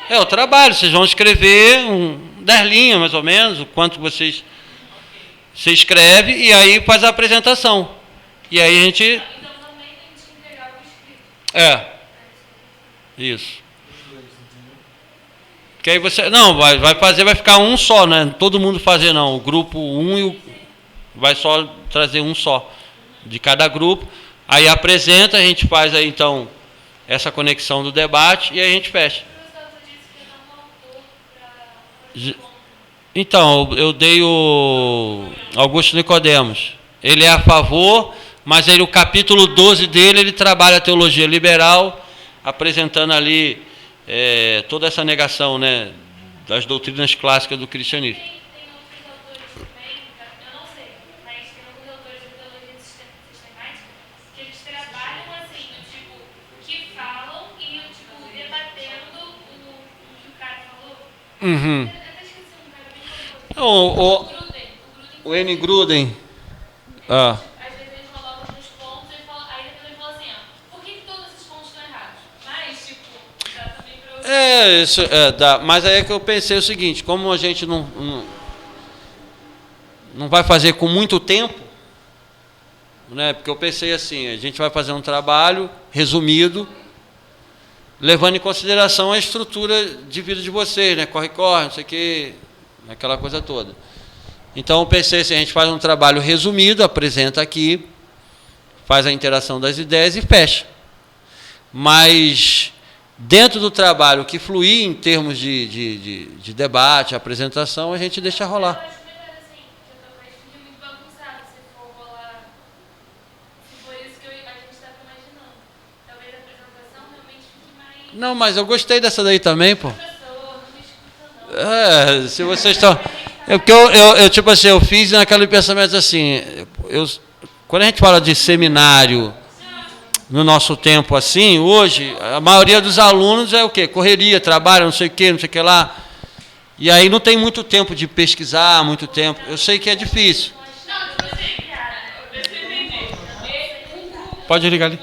É o trabalho, vocês vão escrever 10 linhas, mais ou menos, o quanto você escreve, e aí faz a apresentação. E aí a gente... Então também tem que entregar o escrito. Isso. Que aí você... Não, vai ficar um só, né? Todo mundo fazer não. O grupo 1 vai só trazer um só de cada grupo. Aí apresenta, a gente faz aí então essa conexão do debate e aí a gente fecha. Então, eu dei o Augusto Nicodemos. Ele é a favor, mas o capítulo 12 dele, ele trabalha a teologia liberal, apresentando ali toda essa negação, né, das doutrinas clássicas do cristianismo. Tem outros autores também, eu não sei, mas tem alguns autores de teologia sistemática que eles trabalham assim, no tipo, o que falam e o tipo, debatendo o que o cara falou. Uhum. Eu até esqueci um cara bem famoso. O N. Gruden. Às vezes eles colocam nos pontos e falam, aí depois eles falam assim, por que todos esses pontos estão errados? Mas, tipo, dá também para eu... Mas aí é que eu pensei o seguinte, como a gente não vai fazer com muito tempo, né? Porque eu pensei assim, a gente vai fazer um trabalho resumido, levando em consideração a estrutura de vida de vocês, né? Corre, não sei o quê, aquela coisa toda. Então eu pensei assim, a gente faz um trabalho resumido, apresenta aqui, faz a interação das ideias e fecha. Mas dentro do trabalho que fluir em termos de debate, apresentação, a gente deixa rolar. Eu acho melhor assim, porque talvez fique muito bagunçado se for rolar. Se for isso que a gente estava imaginando. Talvez a apresentação realmente fique mais... Não, mas eu gostei dessa daí também, pô. Professor, não me escuta não. Se vocês estão... É porque eu tipo assim, eu fiz naquele pensamento assim, quando a gente fala de seminário no nosso tempo assim, hoje, a maioria dos alunos é o quê? Correria, trabalho, não sei o que lá. E aí não tem muito tempo de pesquisar, muito tempo. Eu sei que é difícil. Não, tipo assim, cara, eu entendi. Pode ligar ali.